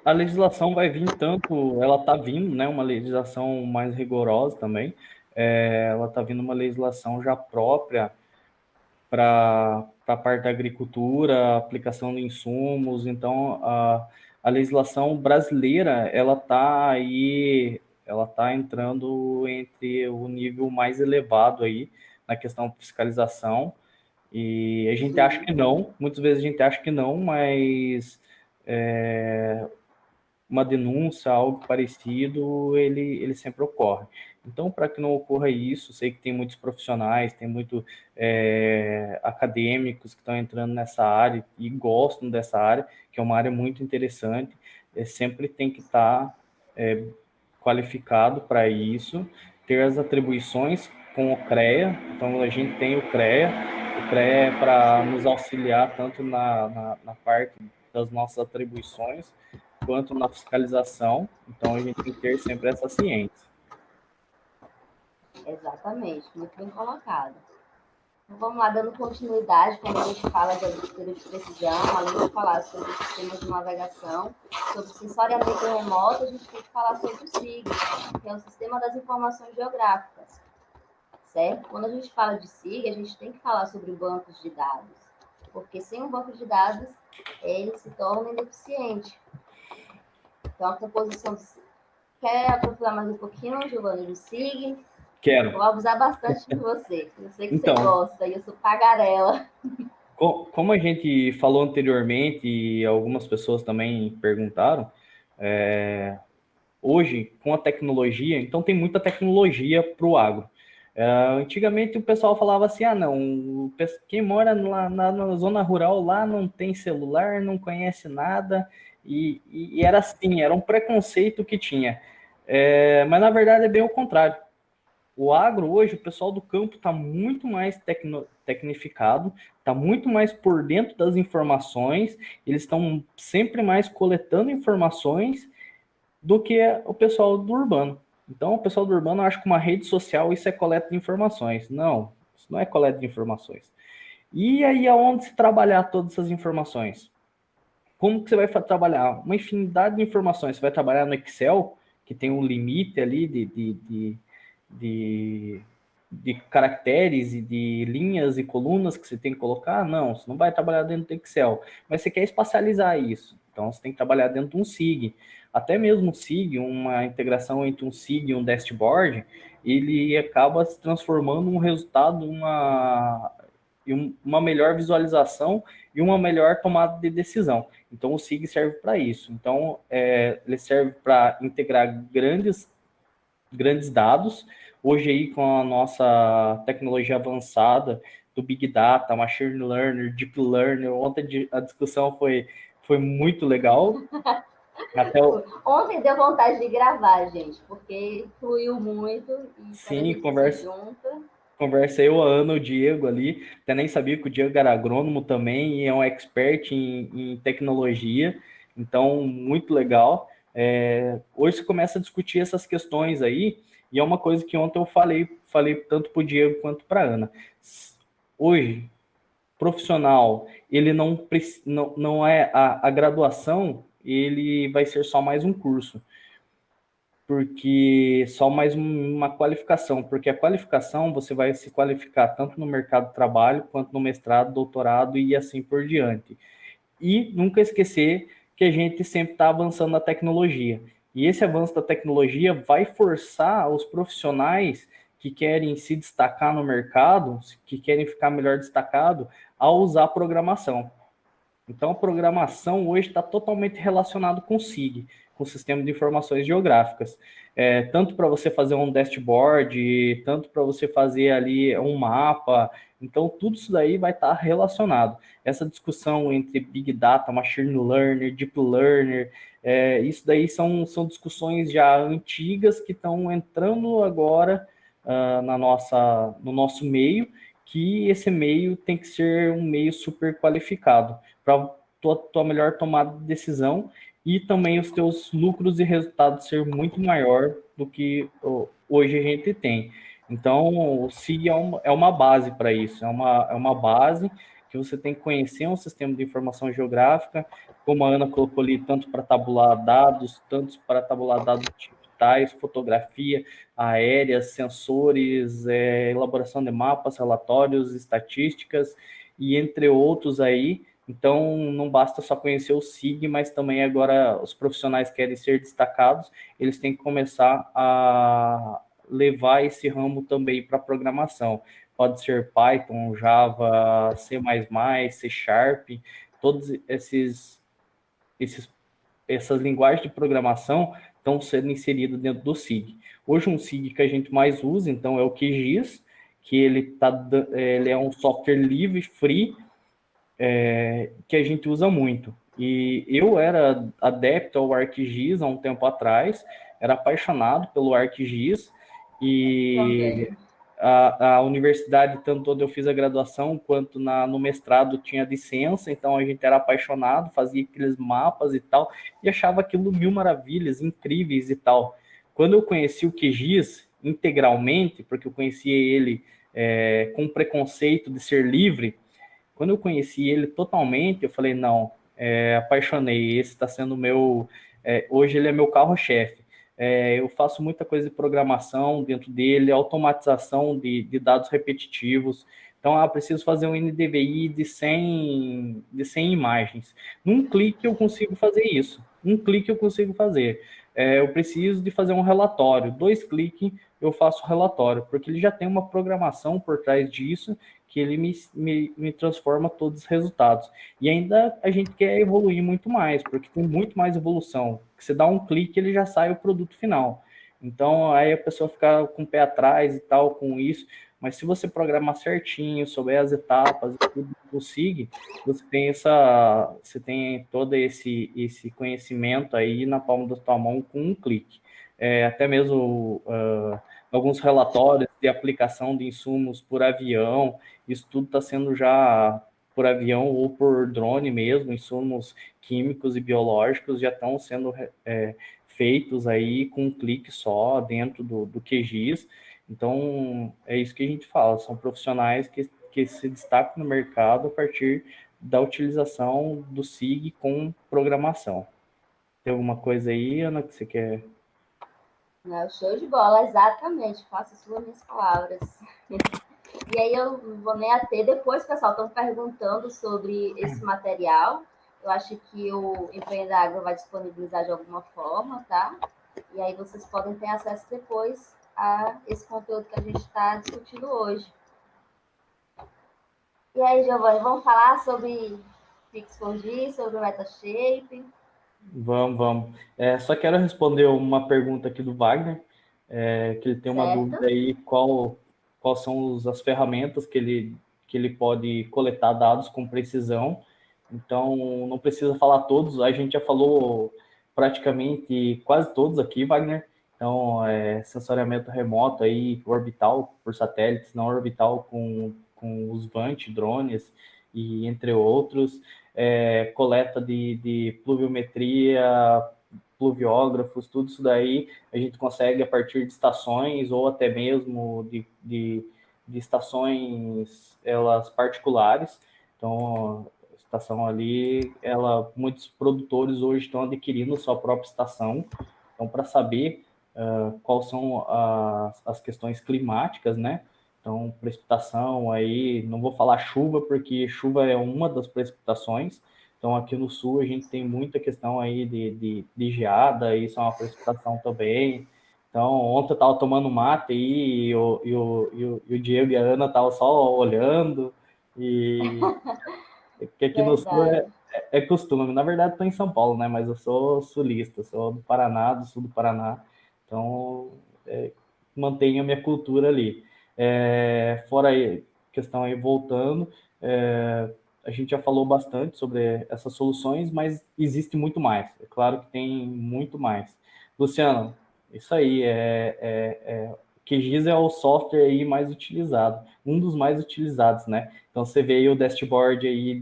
A legislação vai vir tanto, ela está vindo, né, uma legislação mais rigorosa também, ela está vindo uma legislação já própria para a parte da agricultura, aplicação de insumos, então a legislação brasileira, ela está entrando entre o nível mais elevado aí na questão de fiscalização, e a gente acha que não, muitas vezes a gente acha que não, mas uma denúncia, algo parecido, ele sempre ocorre. Então, para que não ocorra isso, sei que tem muitos profissionais, tem muitos acadêmicos que estão entrando nessa área e gostam dessa área, que é uma área muito interessante, sempre tem que estar qualificado para isso, ter as atribuições com o CREA, então a gente tem o CREA é para nos auxiliar tanto na parte das nossas atribuições, quanto na fiscalização, então a gente tem que ter sempre essa ciência. Exatamente, muito bem colocado. Então, vamos lá, dando continuidade, quando a gente fala de agricultura de precisão, além de falar sobre sistemas de navegação, sobre sensoriamento remoto, a gente tem que falar sobre o SIG, que é o Sistema das Informações Geográficas, certo? Quando a gente fala de SIG, a gente tem que falar sobre bancos de dados, porque sem um banco de dados, ele se torna ineficiente. Então, a composição do SIG. Quer aprofundar mais um pouquinho, Giovanni, do SIG? Quero. Vou abusar bastante de você. Eu sei que você gosta e eu sou tagarela. Como a gente falou anteriormente e algumas pessoas também perguntaram, hoje, com a tecnologia, então tem muita tecnologia para o agro. Antigamente o pessoal falava assim, não, quem mora na zona rural lá não tem celular, não conhece nada, e era assim, era um preconceito que tinha. Mas na verdade é bem o contrário. O agro hoje, o pessoal do campo está muito mais tecnificado, está muito mais por dentro das informações, eles estão sempre mais coletando informações do que o pessoal do urbano. Então, o pessoal do urbano acha que uma rede social isso é coleta de informações. Não, isso não é coleta de informações. E aí, aonde se trabalhar todas essas informações? Como que você vai trabalhar? Uma infinidade de informações. Você vai trabalhar no Excel, que tem um limite ali de caracteres e de linhas e colunas que você tem que colocar? Não, você não vai trabalhar dentro do Excel. Mas você quer espacializar isso. Então, você tem que trabalhar dentro de um SIG. Até mesmo o SIG, uma integração entre um SIG e um dashboard, ele acaba se transformando um resultado uma melhor visualização e uma melhor tomada de decisão. Então, o SIG serve para isso. Então, ele serve para integrar grandes dados. Hoje, aí, com a nossa tecnologia avançada do Big Data, Machine Learning, Deep Learning, ontem a discussão foi muito legal. Ontem deu vontade de gravar, gente, porque fluiu muito. E sim, conversa eu, a Ana, o Diego ali. Até nem sabia que o Diego era agrônomo também e é um expert em tecnologia. Então, muito legal. Hoje você começa a discutir essas questões aí E é uma coisa que ontem eu falei tanto para o Diego quanto para a Ana. Hoje, profissional, ele não é a graduação, ele vai ser só mais um curso, porque só mais uma qualificação, porque a qualificação você vai se qualificar tanto no mercado de trabalho, quanto no mestrado, doutorado e assim por diante. E nunca esquecer que a gente sempre está avançando na tecnologia. E esse avanço da tecnologia vai forçar os profissionais que querem se destacar no mercado, que querem ficar melhor destacado, a usar programação. Então, a programação hoje está totalmente relacionada com o SIG, com o Sistema de Informações Geográficas. Tanto para você fazer um dashboard, tanto para você fazer ali um mapa. Então, tudo isso daí vai estar relacionado. Essa discussão entre Big Data, Machine Learning, Deep Learning, isso daí são discussões já antigas que estão entrando agora no nosso meio, que esse meio tem que ser um meio super qualificado para tua melhor tomada de decisão e também os teus lucros e resultados ser muito maior do que hoje a gente tem. Então, o SIG é uma base para isso, é uma base que você tem que conhecer um sistema de informação geográfica, como a Ana colocou ali, tanto para tabular dados, tanto para tabular dados digitais, fotografia, aéreas, sensores, elaboração de mapas, relatórios, estatísticas e entre outros aí. Então, não basta só conhecer o SIG, mas também agora os profissionais querem ser destacados, eles têm que começar a levar esse ramo também para programação. Pode ser Python, Java, C++, C Sharp, todos essas linguagens de programação estão sendo inseridas dentro do SIG. Hoje, um SIG que a gente mais usa, então, é o QGIS, que ele é um software livre, free, que a gente usa muito. E eu era adepto ao ArcGIS há um tempo atrás, era apaixonado pelo ArcGIS, e a universidade, tanto onde eu fiz a graduação, quanto no mestrado, tinha licença, então a gente era apaixonado, fazia aqueles mapas e tal, e achava aquilo mil maravilhas, incríveis e tal. Quando eu conheci o QGIS integralmente, porque eu conhecia ele com preconceito de ser livre, quando eu conheci ele totalmente, eu falei, não, apaixonei, esse está sendo o meu... hoje ele é meu carro-chefe. Eu faço muita coisa de programação dentro dele, automatização de dados repetitivos. Então, preciso fazer um NDVI de 100 imagens. Num clique eu consigo fazer isso. Um clique eu consigo fazer. Eu preciso de fazer um relatório. 2 cliques eu faço o relatório, porque ele já tem uma programação por trás disso que ele me transforma todos os resultados. E ainda a gente quer evoluir muito mais, porque tem muito mais evolução. Você dá um clique, ele já sai o produto final. Então, aí a pessoa fica com o pé atrás e tal, com isso. Mas se você programar certinho, souber as etapas, tudo do SIG, você tem todo esse conhecimento aí na palma da tua mão com um clique. Até mesmo alguns relatórios de aplicação de insumos por avião, isso tudo está sendo já por avião ou por drone mesmo, insumos químicos e biológicos já estão sendo feitos aí com um clique só dentro do QGIS. Então, é isso que a gente fala, são profissionais que se destacam no mercado a partir da utilização do SIG com programação. Tem alguma coisa aí, Ana, que você quer? Show de bola, exatamente, faço suas minhas palavras. E aí eu vou me ater depois, pessoal, estão perguntando sobre esse material. Eu acho que o Empreenda Agro vai disponibilizar de alguma forma, tá? E aí vocês podem ter acesso depois a esse conteúdo que a gente está discutindo hoje. E aí, Giovanni, vamos falar sobre Pix4G, sobre o MetaShape? Vamos. Só quero responder uma pergunta aqui do Wagner, que ele tem uma dúvida aí, quais são as ferramentas que ele pode coletar dados com precisão. Então, não precisa falar todos, a gente já falou praticamente quase todos aqui, Wagner. Então, sensoriamento remoto aí, orbital por satélites, não orbital com os VANT, drones, e entre outros. Coleta de pluviometria pluviógrafos, tudo isso daí a gente consegue a partir de estações ou até mesmo de estações elas particulares. Então, a estação ali, muitos produtores hoje estão adquirindo sua própria estação. Então, para saber quais são as questões climáticas, né? Então, precipitação aí, não vou falar chuva, porque chuva é uma das precipitações. Então, aqui no sul, a gente tem muita questão aí de geada, isso é uma precipitação também. Então, ontem eu estava tomando mate aí, e o Diego e a Ana estavam só olhando, e que aqui no sul Verdade. é costume. Na verdade, estou em São Paulo, né? Mas eu sou sulista, sou do Paraná, do sul do Paraná. Então, mantenho a minha cultura ali. Fora aí, questão aí, voltando, a gente já falou bastante sobre essas soluções, mas existe muito mais. É claro que tem muito mais. Luciano, isso aí, QGIS é o software aí mais utilizado, um dos mais utilizados, né? Então, você vê aí o dashboard aí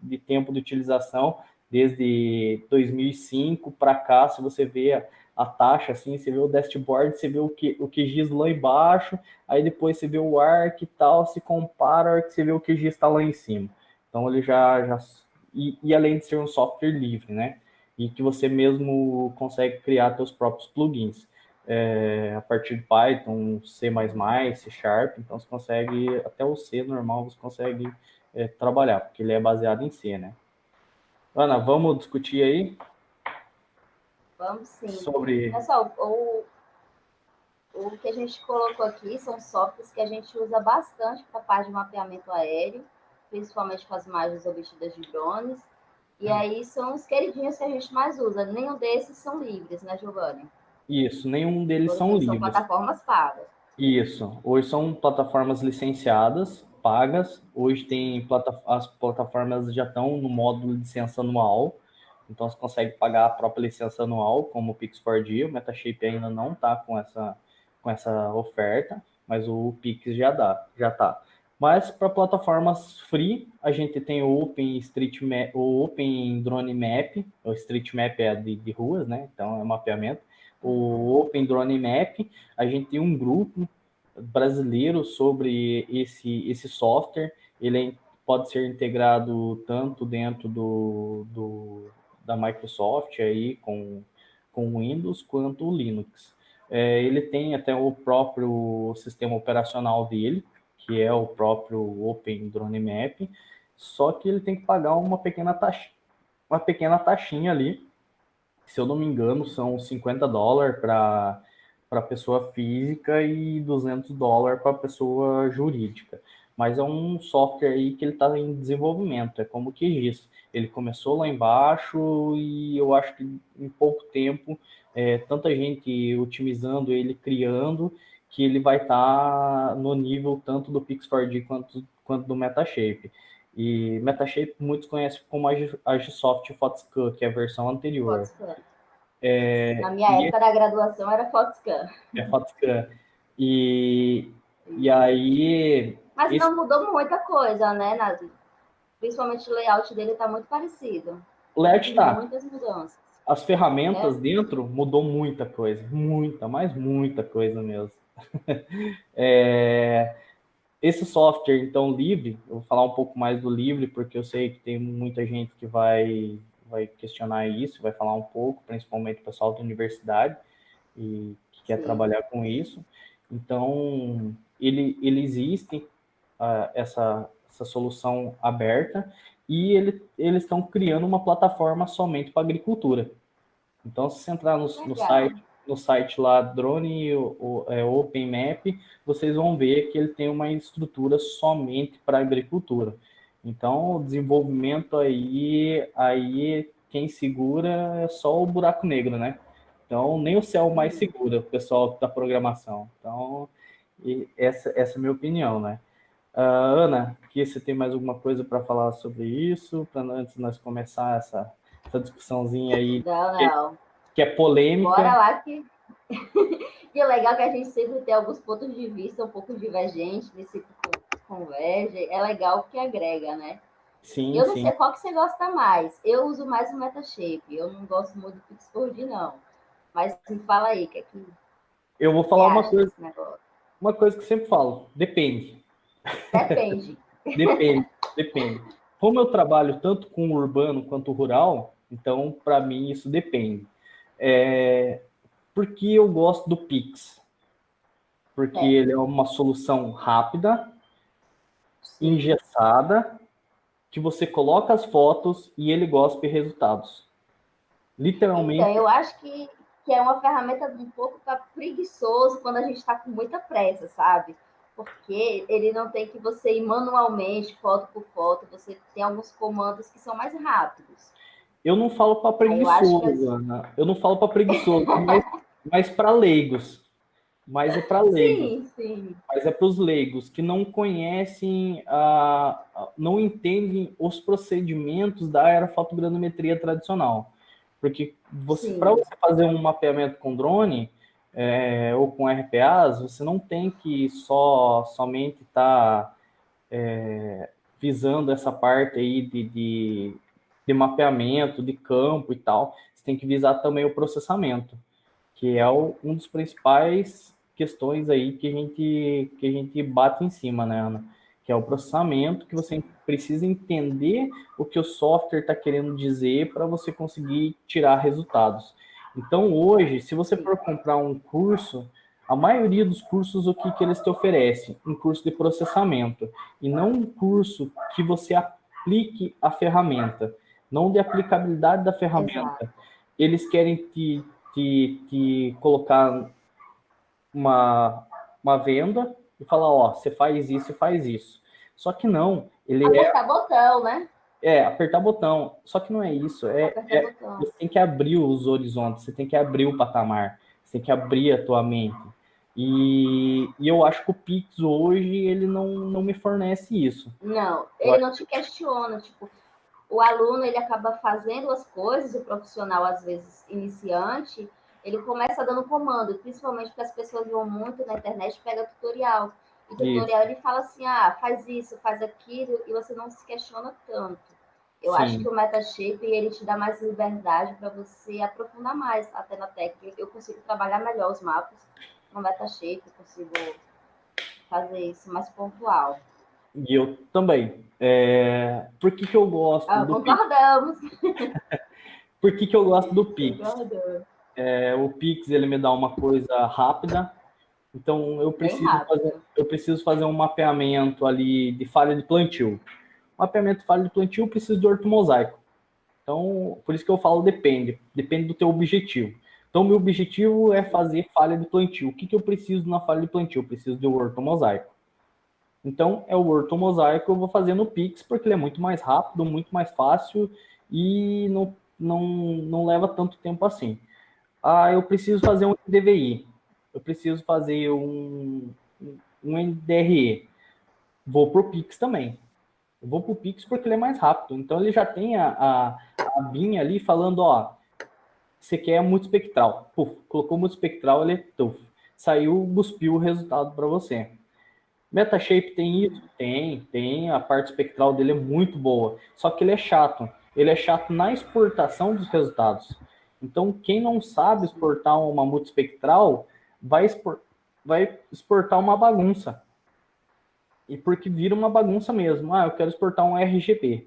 de tempo de utilização, desde 2005 para cá, se você vê a taxa, assim, você vê o dashboard, você vê o QGIS lá embaixo, aí depois você vê o ARC e tal, se compara, você vê o QGIS está lá em cima. Então, ele já e além de ser um software livre, né? E que você mesmo consegue criar seus próprios plugins. A partir de Python, C++, C Sharp, então você consegue, até o C normal, você consegue trabalhar, porque ele é baseado em C, né? Ana, vamos discutir aí? Vamos sim. Sobre... Pessoal, o que a gente colocou aqui são softwares que a gente usa bastante para a parte de mapeamento aéreo, principalmente com as imagens obtidas de drones. E aí são os queridinhos que a gente mais usa. Nenhum desses são livres, né, Giovanni? Isso, nenhum deles Todos são eles são livres. plataformas pagas. Isso, hoje são plataformas licenciadas, pagas. Hoje tem as plataformas já estão no módulo de licença anual, então você consegue pagar a própria licença anual, como o Pix4D. O Metashape ainda não está com essa oferta, mas o Pix já está. Mas para plataformas free, a gente tem o OpenStreetMap, o Open Drone Map. O Street Map é de ruas, né? Então é mapeamento. O Open Drone Map, a gente tem um grupo brasileiro sobre esse software. Ele pode ser integrado tanto dentro da Microsoft aí com Windows quanto o Linux. Ele tem até o próprio sistema operacional dele, que é o próprio Open Drone Map, só que ele tem que pagar uma pequena taxinha ali. Se eu não me engano, são $50 para pessoa física e $200 para pessoa jurídica. Mas é um software aí que ele está em desenvolvimento, é como o QGIS. Ele começou lá embaixo e eu acho que em pouco tempo, tanta gente otimizando ele, criando, que ele vai estar no nível tanto do Pix4D quanto do Metashape. E Metashape muitos conhecem como Agisoft Foxcan, que é a versão anterior. Foxcan. Na minha época da graduação era Foxcan. Foxcan. E aí... Mas não mudou muita coisa, né, Nazi? Principalmente o layout dele está muito parecido. O layout tá. Muitas mudanças. As ferramentas dentro mudou muita coisa. Mas muita coisa mesmo. Esse software, então, livre, eu vou falar um pouco mais do livre, porque eu sei que tem muita gente que vai questionar isso, vai falar um pouco, principalmente o pessoal da universidade, e que quer trabalhar com isso. Então, ele existe, essa solução aberta, e eles estão criando uma plataforma somente para agricultura. Então, se você entrar no site lá, Drone Open Map, vocês vão ver que ele tem uma estrutura somente para agricultura. Então, o desenvolvimento aí quem segura é só o buraco negro, né? Então, nem o céu mais segura o pessoal da programação. Então, essa é a minha opinião, né? Ana, aqui você tem mais alguma coisa para falar sobre isso? Antes de nós começar essa discussãozinha aí. Não. Que é polêmica. Bora lá que... E é legal que a gente sempre tem alguns pontos de vista um pouco divergentes, nesse converge. É legal que agrega, né? Sim, Eu não sim. sei qual que você gosta mais. Eu uso mais o MetaShape. Eu não gosto muito do Pix4D, não. Mas me fala aí, o que é que Eu vou você falar acha desse negócio? uma coisa que eu sempre falo, depende. Depende. Depende, depende. Como eu trabalho tanto com o urbano quanto o rural, então, para mim, isso depende. Porque eu gosto do Pix? Porque É, ele é uma solução rápida, sim. engessada, que você coloca as fotos e ele gospe resultados. Então, Literalmente, eu acho que é uma ferramenta um pouco para preguiçoso quando a gente está com muita pressa, sabe? Porque ele não tem que você ir manualmente, foto por foto, você tem alguns comandos que são mais rápidos. eu não falo para Aí eu acho que preguiçoso, Ana. Eu não falo para preguiçoso, mas para leigos. Mas é para leigos. sim, sim. Mas é para os leigos que não conhecem, não entendem os procedimentos da aerofotogrametria tradicional. Porque para Sim, você fazer um mapeamento com drone ou com RPAs, você não tem que somente estar visando essa parte aí de mapeamento, de campo e tal. Você tem que visar também o processamento, que é um dos principais questões aí que a gente bate em cima, né, Ana? Que é o processamento, que você precisa entender o que o software está querendo dizer para você conseguir tirar resultados. Então, hoje, se você sim, for comprar um curso, a maioria dos cursos, o que eles te oferecem? Um curso de processamento, e não um curso que você aplique a ferramenta, não de aplicabilidade da exato. ferramenta. Eles querem te colocar uma, uma venda e falar, ó, você faz isso e faz isso. Só que não, ele Apertar botão, né? apertar botão. Só que não é isso. Apertar botão. Você tem que abrir os horizontes, você tem que abrir o patamar, você tem que abrir a tua mente. E eu acho que o Pix hoje ele não me fornece isso. Não, Eu ele acho não te questiona, tipo, o aluno ele acaba fazendo as coisas, o profissional às vezes iniciante, ele começa dando comando, principalmente porque as pessoas vão muito na internet, pega tutorial. E que tutorial ele fala assim, ah, faz isso, faz aquilo, e você não se questiona tanto. Eu acho que sim. o MetaShape ele te dá mais liberdade para você aprofundar mais até na técnica. Eu consigo trabalhar melhor os mapas no MetaShape, eu consigo fazer isso mais pontual. E eu também. Por que, que eu gosto Ah, do Pix? concordamos. Por que, que eu gosto do Pix? Concordamos. O Pix ele me dá uma coisa rápida, então Bem rápido. eu preciso fazer um mapeamento ali de falha de plantio. Mapeamento de falha de plantio precisa de ortomosaico. Então, por isso que eu falo depende do teu objetivo. Então, meu objetivo é fazer falha de plantio. O que, que eu preciso na falha de plantio? Eu preciso de ortomosaico. Então, é o ortomosaico que eu vou fazer no Pix, porque ele é muito mais rápido, muito mais fácil e não leva tanto tempo assim. Eu preciso fazer um DVI, eu preciso fazer um NDRE. Vou para o Pix também. Eu vou para o Pix porque ele é mais rápido. Então ele já tem a binha ali falando, ó, você quer multispectral. Puf, colocou multispectral, ele saiu, cuspiu o resultado para você. MetaShape tem isso? Tem. A parte espectral dele é muito boa. Só que ele é chato. Ele é chato na exportação dos resultados. Então, quem não sabe exportar uma multispectral vai exportar uma bagunça. E porque vira uma bagunça mesmo. Eu quero exportar um RGB.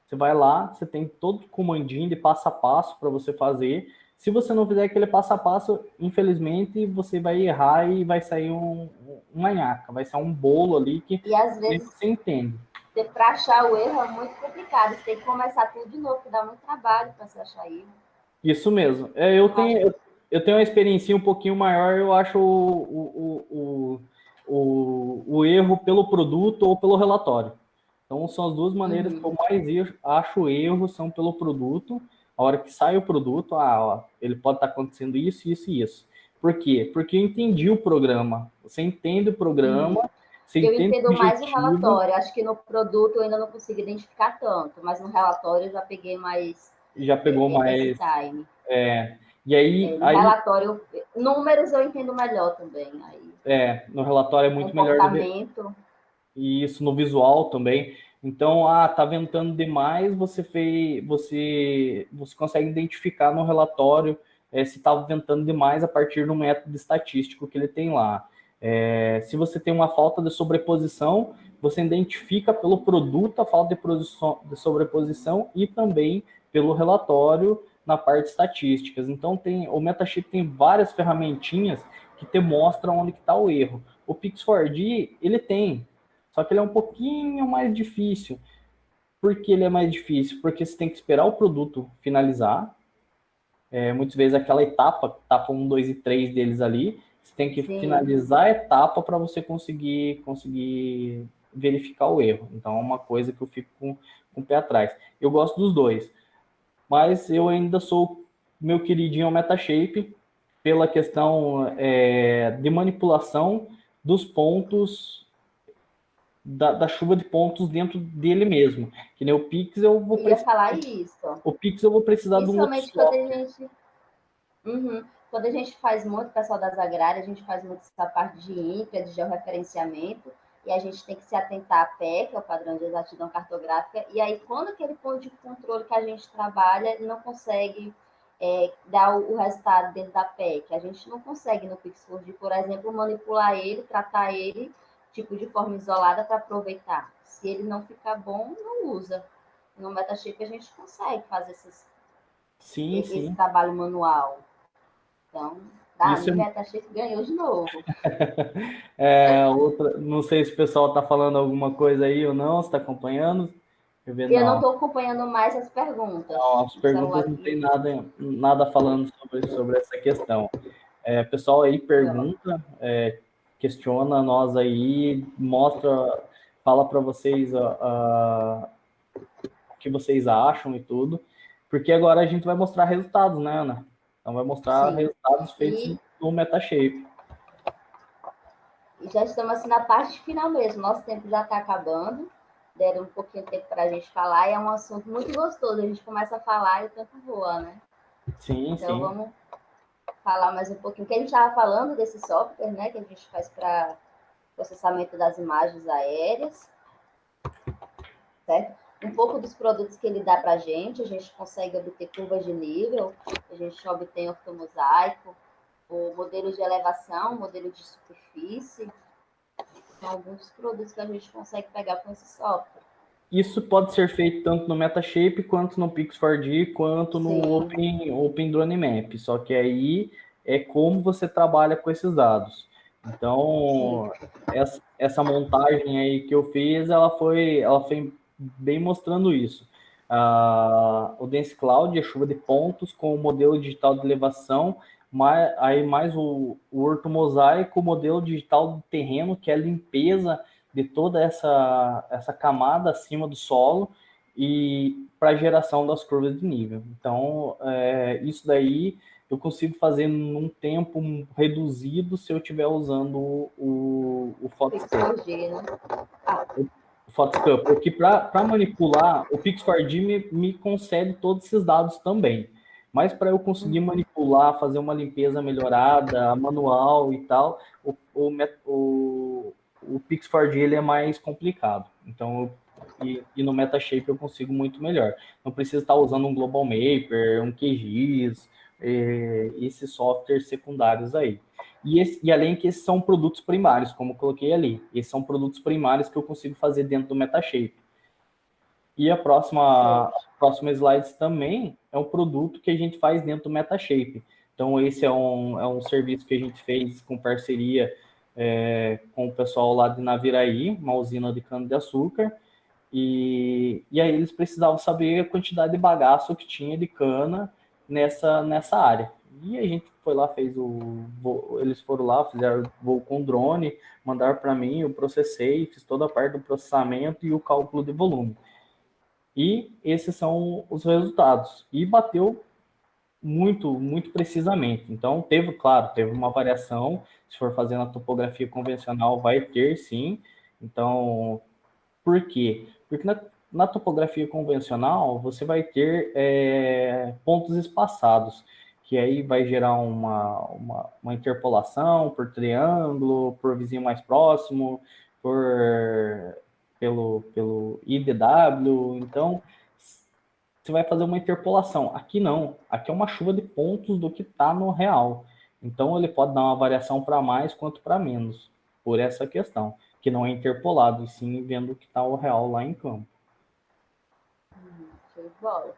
Você vai lá, você tem todo o comandinho de passo a passo para você fazer. Se você não fizer aquele passo a passo, infelizmente, você vai errar e vai sair uma nhaca, vai sair um bolo ali que E às nem vezes, você entende. para achar o erro é muito complicado. Você tem que começar tudo de novo, que dá muito trabalho para você achar erro. Isso mesmo. Eu acho. Eu tenho uma experiência um pouquinho maior, eu acho o erro pelo produto ou pelo relatório. Então, são as duas maneiras que eu mais acho erro, são pelo produto. A hora que sai o produto, ele pode estar acontecendo isso, isso e isso. Por quê? Porque eu entendi o programa. Você entende o programa, você Eu entende o entendo mais o objetivo, relatório. Acho que no produto eu ainda não consigo identificar tanto, mas no relatório eu já peguei mais já pegou esse mais. time. E No relatório, números eu entendo melhor também. Aí, no relatório é muito melhor do que comportamento. e isso no visual também. Então, tá ventando demais, você consegue identificar no relatório se está ventando demais a partir do método estatístico que ele tem lá. Se você tem uma falta de sobreposição, você identifica pelo produto a falta de sobreposição e também pelo relatório na parte estatísticas. Então, o Metasheep tem várias ferramentinhas que te mostram onde está o erro. O Pix4D, ele tem, só que ele é um pouquinho mais difícil. Por que ele é mais difícil? Porque você tem que esperar o produto finalizar. Muitas vezes aquela etapa 1, 2 e 3 deles ali, você tem que finalizar a etapa para você conseguir verificar o erro. Então é uma coisa que eu fico com o pé atrás. Eu gosto dos dois, mas eu ainda sou meu queridinho Metashape pela questão de manipulação dos pontos da chuva de pontos dentro dele mesmo. Que nem o Pix, eu vou precisar. Falar isso. O Pix eu vou precisar de um outro software. Quando a gente faz muito, pessoal das agrárias, a gente faz muito essa parte de INCRA, de georreferenciamento, e a gente tem que se atentar à PE, que é o padrão de exatidão cartográfica, e aí quando aquele ponto de controle que a gente trabalha não consegue dar o resultado dentro da PE, que a gente não consegue no Pix4D, por exemplo, manipular ele, tratar ele tipo de forma isolada para aproveitar. Se ele não ficar bom, não usa. No Metashape a gente consegue fazer esse trabalho manual. Então, o Metashape ganhou de novo. Não sei se o pessoal está falando alguma coisa aí ou não, se está acompanhando. Eu não estou acompanhando mais as perguntas. Não, as perguntas não tem nada falando sobre essa questão. O pessoal aí pergunta, questiona nós aí, fala para vocês o que vocês acham e tudo, porque agora a gente vai mostrar resultados, né, Ana? Então vai mostrar resultados feitos no Metashape. E já estamos assim na parte final mesmo, nosso tempo já está acabando, deram um pouquinho de tempo para a gente falar, e é um assunto muito gostoso, a gente começa a falar e o tempo voa, né? Então vamos falar mais um pouquinho, que a gente estava falando desse software, né, que a gente faz para processamento das imagens aéreas, certo? Um pouco dos produtos que ele dá para a gente consegue obter curvas de nível, a gente obtém ortomosaico, o modelo de elevação, modelo de superfície, são alguns produtos que a gente consegue pegar com esse software. Isso pode ser feito tanto no Metashape, quanto no Pix4D, quanto no Open Drone Map, só que aí é como você trabalha com esses dados. Então, essa montagem aí que eu fiz, ela foi bem mostrando isso. O Dense Cloud, a chuva de pontos, com o modelo digital de elevação, mais o ortomosaico, o modelo digital do terreno, que é a limpeza de toda essa camada acima do solo e para a geração das curvas de nível. Então, isso daí eu consigo fazer num tempo reduzido se eu estiver usando o Photoscape. O Photoscape, porque para manipular, o Pix4D me concede todos esses dados também. Mas para eu conseguir manipular, fazer uma limpeza melhorada, manual e tal, o Pix4D ele é mais complicado. Então, e no Metashape eu consigo muito melhor. Não precisa estar usando um Global Mapper, um QGIS, esses softwares secundários aí. E além que esses são produtos primários, como eu coloquei ali. Esses são produtos primários que eu consigo fazer dentro do Metashape. E a próxima slide também é um produto que a gente faz dentro do Metashape. Então, esse é um serviço que a gente fez com parceria com o pessoal lá de Naviraí, uma usina de cana-de-açúcar. E aí eles precisavam saber a quantidade de bagaço que tinha de cana nessa área. E a gente foi lá, eles foram lá, fizeram voo com drone, mandaram para mim, eu processei, fiz toda a parte do processamento e o cálculo de volume. E esses são os resultados. E bateu muito, muito precisamente. Então, teve uma variação. Se for fazer na topografia convencional, vai ter sim. Então, por quê? Porque na topografia convencional, você vai ter pontos espaçados, que aí vai gerar uma interpolação por triângulo, por vizinho mais próximo, pelo IDW, então você vai fazer uma interpolação. Aqui não, aqui é uma chuva de pontos do que está no real. Então ele pode dar uma variação para mais quanto para menos, por essa questão, que não é interpolado, e sim vendo o que está o real lá em campo. Show de bola.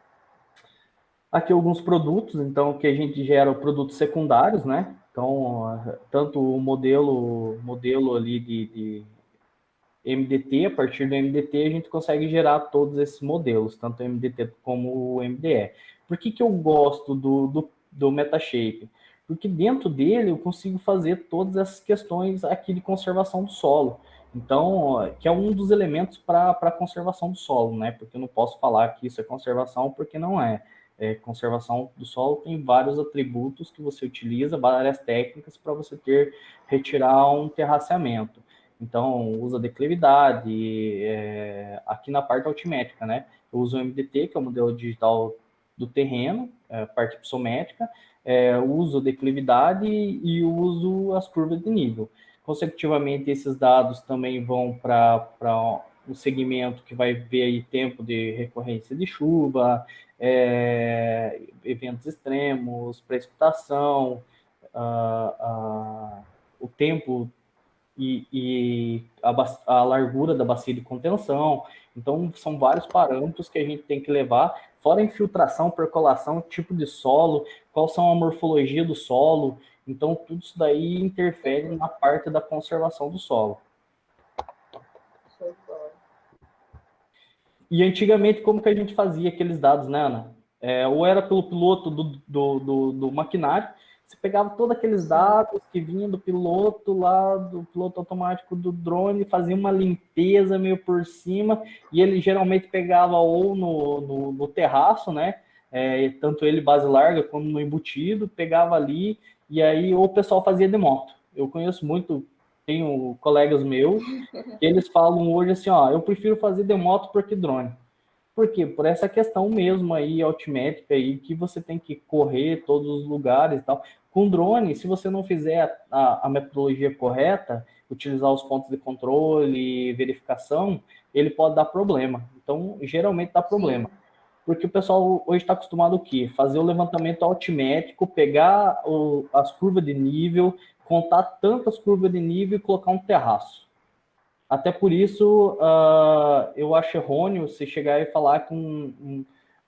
Aqui alguns produtos, então, que a gente gera produtos secundários, né? Então, tanto o modelo ali de MDT, a partir do MDT a gente consegue gerar todos esses modelos, tanto o MDT como o MDE. Por que eu gosto do Metashape? Porque dentro dele eu consigo fazer todas essas questões aqui de conservação do solo. Então, que é um dos elementos para a conservação do solo, né? Porque eu não posso falar que isso é conservação, porque não é. Conservação do solo tem vários atributos que você utiliza, várias técnicas para você retirar um terraceamento. Então, usa declividade, aqui na parte altimétrica, né? Eu uso o MDT, que é o modelo digital do terreno, parte psométrica, uso declividade e uso as curvas de nível. Consecutivamente, esses dados também vão para um segmento que vai ver aí tempo de recorrência de chuva, eventos extremos, precipitação, o tempo e a largura da bacia de contenção. Então, são vários parâmetros que a gente tem que levar, fora a infiltração, percolação, tipo de solo, qual são a morfologia do solo. Então, tudo isso daí interfere na parte da conservação do solo. E antigamente, como que a gente fazia aqueles dados, né, Ana? Ou era pelo piloto do maquinário, você pegava todos aqueles dados que vinham do piloto lá, do piloto automático do drone, fazia uma limpeza meio por cima, e ele geralmente pegava ou no terraço, né? Tanto ele base larga como no embutido, pegava ali, e aí ou o pessoal fazia de moto. Eu conheço muito, tenho colegas meus, que eles falam hoje assim, ó, eu prefiro fazer de moto porque drone. Por quê? Por essa questão mesmo aí, altimétrica aí, que você tem que correr todos os lugares e tal. Com drone, se você não fizer a metodologia correta, utilizar os pontos de controle, verificação, ele pode dar problema. Então, geralmente dá problema. Sim. Porque o pessoal hoje está acostumado o quê? Fazer o levantamento altimétrico, pegar as curvas de nível, contar tantas curvas de nível e colocar um terraço. Até por isso, eu acho errôneo se chegar e falar que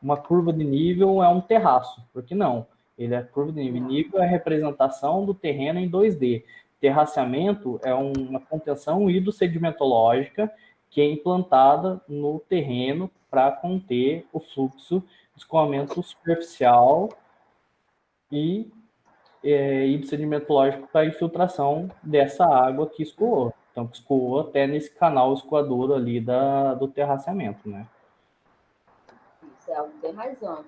uma curva de nível é um terraço, porque não. Ele é curva de nível. Nível é a representação do terreno em 2D. Terraceamento é uma contenção hidrossedimentológica que é implantada no terreno para conter o fluxo de escoamento superficial e hidrossedimentológico para a infiltração dessa água que escoou. Então, que escoou até nesse canal escoador ali do terraceamento, né? Isso é algo bem mais amplo.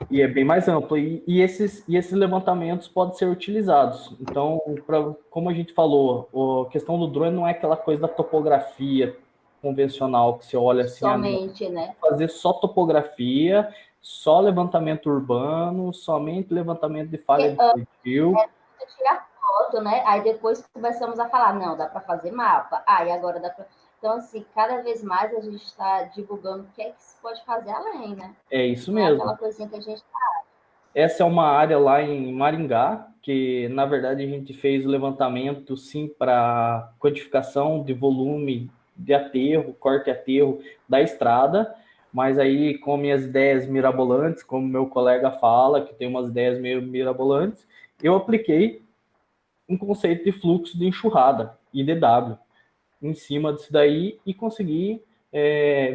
E é bem mais amplo. E esses levantamentos podem ser utilizados. Então, como a gente falou, a questão do drone não é aquela coisa da topografia convencional que você olha assim... Somente, né? Fazer só topografia, só levantamento urbano, somente levantamento de falha de perfil. Tirar foto, né? Aí depois começamos a falar, não, dá para fazer mapa. E agora dá para... Então, assim, cada vez mais a gente está divulgando o que é que se pode fazer além, né? É isso mesmo. Aquela coisinha que a gente tá. Essa é uma área lá em Maringá, que, na verdade, a gente fez o levantamento, sim, para codificação de volume de aterro, corte e aterro da estrada, mas aí, com minhas ideias mirabolantes, como meu colega fala, que tem umas ideias meio mirabolantes, eu apliquei um conceito de fluxo de enxurrada, IDW, em cima disso daí e consegui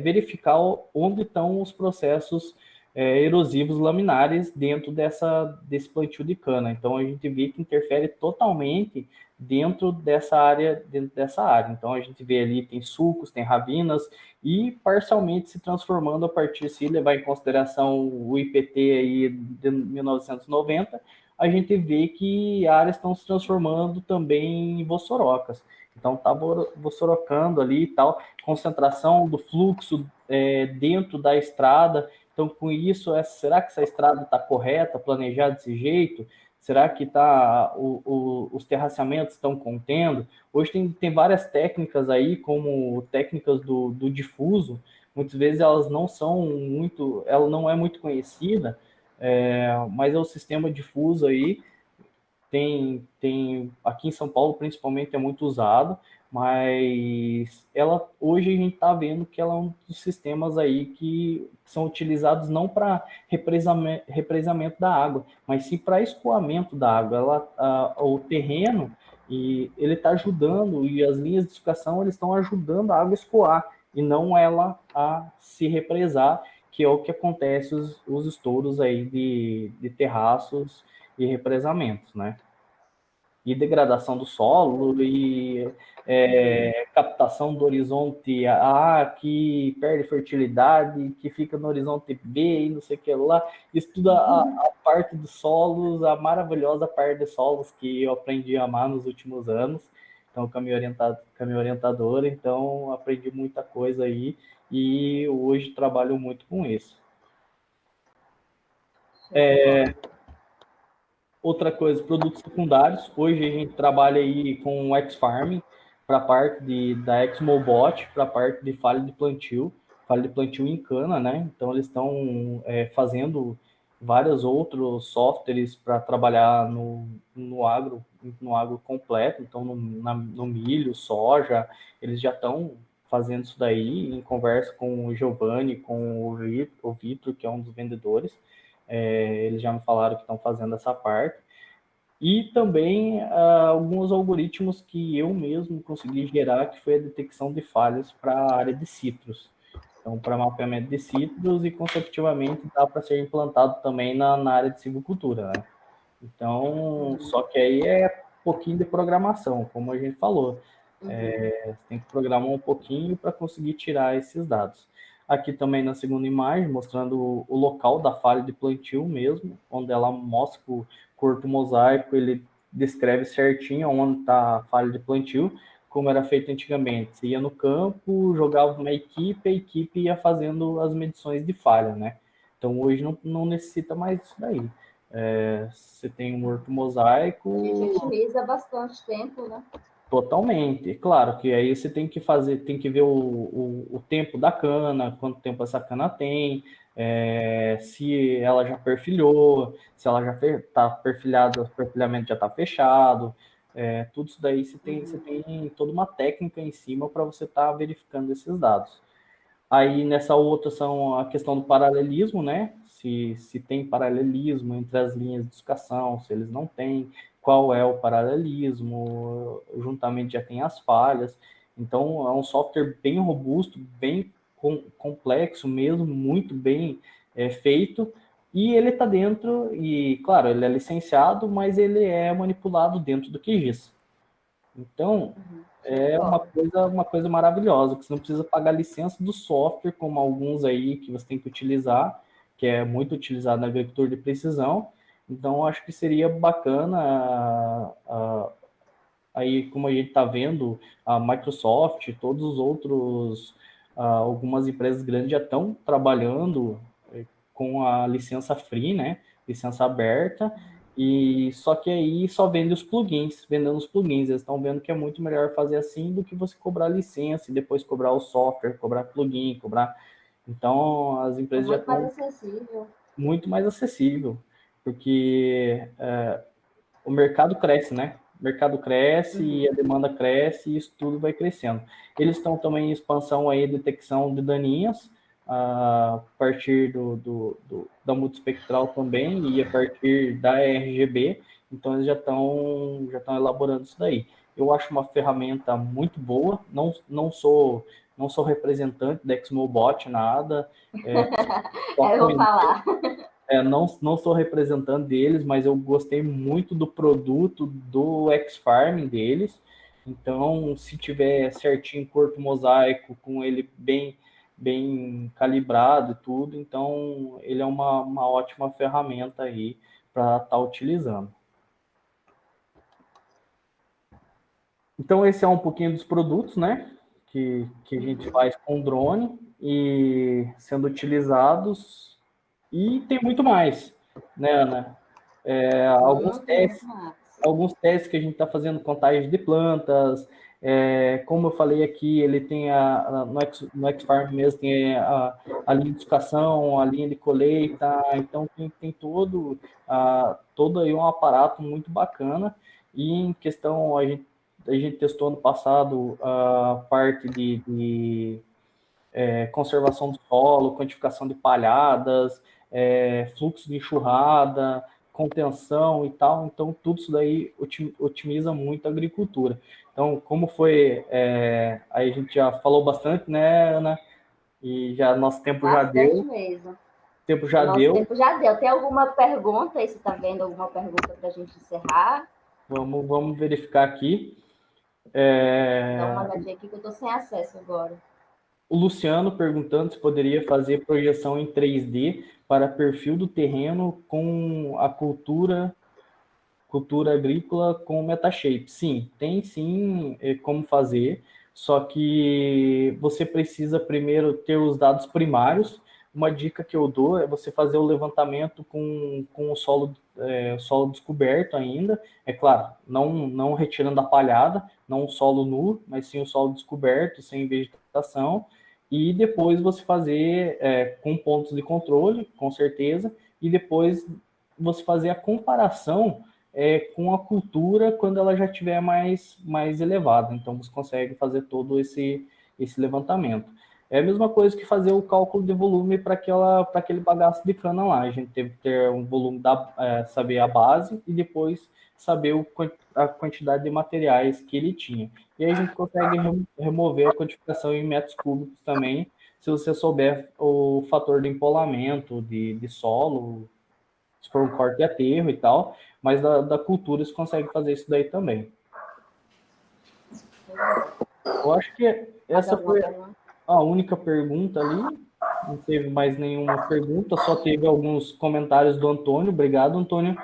verificar onde estão os processos erosivos laminares dentro desse plantio de cana. Então, a gente vê que interfere totalmente dentro dessa área. Então, a gente vê ali, tem sulcos, tem ravinas, e parcialmente se transformando a partir, se levar em consideração o IPT aí de 1990, a gente vê que áreas estão se transformando também em vossorocas. Então, está vossorocando ali e tal, concentração do fluxo dentro da estrada. Então, com isso, será que essa estrada está correta, planejada desse jeito? Será que os terraceamentos estão contendo? Hoje tem várias técnicas aí, como técnicas do difuso. Muitas vezes ela não é muito conhecida, mas é o sistema difuso aí. Tem aqui em São Paulo, principalmente, é muito usado, mas hoje a gente está vendo que ela é um dos sistemas aí que são utilizados não para represamento da água, mas sim para escoamento da água. O terreno, e ele está ajudando, e as linhas de escoação eles estão ajudando a água a escoar, e não ela a se represar, que é o que acontece os estouros aí de terraços e represamentos, né? E degradação do solo, e captação do horizonte A, que perde fertilidade, que fica no horizonte B, e não sei o que lá. Estuda a parte dos solos, a maravilhosa parte dos solos que eu aprendi a amar nos últimos anos. Então, com a minha orientadora, então aprendi muita coisa aí, e hoje trabalho muito com isso. Outra coisa, produtos secundários. Hoje a gente trabalha aí com o X-Farming para a parte da Exmobot, para a parte de falha de plantio em cana, né? Então eles estão fazendo vários outros softwares para trabalhar no agro completo. Então no milho, soja, eles já estão fazendo isso daí em conversa com o Giovanni, com o Vitor, que é um dos vendedores. Eles já me falaram que estão fazendo essa parte. E também alguns algoritmos que eu mesmo consegui gerar, que foi a detecção de falhas para a área de citros. Então, para mapeamento de citros, e consecutivamente dá para ser implantado também na área de silvicultura, né? Então, só que aí é um pouquinho de programação, como a gente falou. Você tem que programar um pouquinho para conseguir tirar esses dados. Aqui também na segunda imagem, mostrando o local da falha de plantio mesmo, onde ela mostra que o corpo mosaico, ele descreve certinho onde está a falha de plantio, como era feito antigamente. Você ia no campo, jogava uma equipe, a equipe ia fazendo as medições de falha, né? Então hoje não necessita mais disso daí. Você tem um horto mosaico. A gente otimiza bastante tempo, né? Totalmente. Claro que aí você tem que ver o tempo da cana, quanto tempo essa cana tem, se ela já perfilhou, se ela já está perfilhada, o perfilhamento já está fechado. Tudo isso daí você tem toda uma técnica em cima para você estar verificando esses dados. Aí nessa outra são a questão do paralelismo, né? Se tem paralelismo entre as linhas de escação, se eles não têm, qual é o paralelismo, juntamente já tem as falhas. Então é um software bem robusto, bem complexo mesmo, muito bem feito, e ele está dentro, e claro, ele é licenciado, mas ele é manipulado dentro do QGIS. Então, é uma coisa maravilhosa, que você não precisa pagar licença do software, como alguns aí que você tem que utilizar, que é muito utilizado na agricultura de precisão. Então, acho que seria bacana, aí como a gente está vendo, a Microsoft, todos os outros, algumas empresas grandes já estão trabalhando com a licença free, né? Licença aberta. E só que aí só vendendo os plugins. Eles estão vendo que é muito melhor fazer assim do que você cobrar licença e depois cobrar o software, cobrar plugin, cobrar. Então as empresas já estão muito mais acessível, porque o mercado cresce, né? O mercado cresce e a demanda cresce, e isso tudo vai crescendo. Eles estão também em expansão aí, detecção de daninhas, a partir da multispectral também, e a partir da RGB. Então eles já estão elaborando isso daí. Eu acho uma ferramenta muito boa. Não sou representante da Exmobot, nada. Eu vou falar. Não sou representante deles, mas eu gostei muito do produto do X-Farming deles. Então, se tiver certinho corpo mosaico, com ele bem calibrado e tudo, então ele é uma ótima ferramenta aí para estar utilizando. Então, esse é um pouquinho dos produtos, né, que a gente faz com drone e sendo utilizados, e tem muito mais, né, Ana? alguns testes que a gente está fazendo, contagem de plantas, como eu falei aqui, ele tem no X-Farm mesmo, tem a linha de educação, a linha de colheita, então tem todo aí um aparato muito bacana, e em questão, a gente testou ano passado a parte de conservação do solo, quantificação de palhadas, fluxo de enxurrada, contenção e tal, então tudo isso daí otimiza muito a agricultura. Então, como foi, aí a gente já falou bastante, né, Ana? E já nosso tempo já deu. Mesmo. Tempo já nosso deu. Tempo já deu. Tem alguma pergunta aí? Você está vendo alguma pergunta para a gente encerrar? Vamos verificar aqui. Dá uma olhadinha aqui que eu estou sem acesso agora. O Luciano perguntando se poderia fazer projeção em 3D para perfil do terreno com a cultura agrícola com Metashape. Sim, tem sim como fazer, só que você precisa primeiro ter os dados primários. Uma dica que eu dou é você fazer o levantamento com o solo descoberto ainda, é claro, não retirando a palhada, não o solo nu, mas sim o solo descoberto, sem vegetação, e depois você fazer com pontos de controle, com certeza, e depois você fazer a comparação com a cultura quando ela já estiver mais elevada. Então, você consegue fazer todo esse levantamento. É a mesma coisa que fazer o cálculo de volume para aquele bagaço de cana lá. A gente teve que ter um volume, saber a base e depois saber a quantidade de materiais que ele tinha. E aí a gente consegue remover a quantificação em metros cúbicos também, se você souber o fator de empolamento, de solo, se for um corte de aterro e tal, mas da cultura você consegue fazer isso daí também. Eu acho que essa foi a única pergunta ali, não teve mais nenhuma pergunta, só teve alguns comentários do Antônio. Obrigado, Antônio.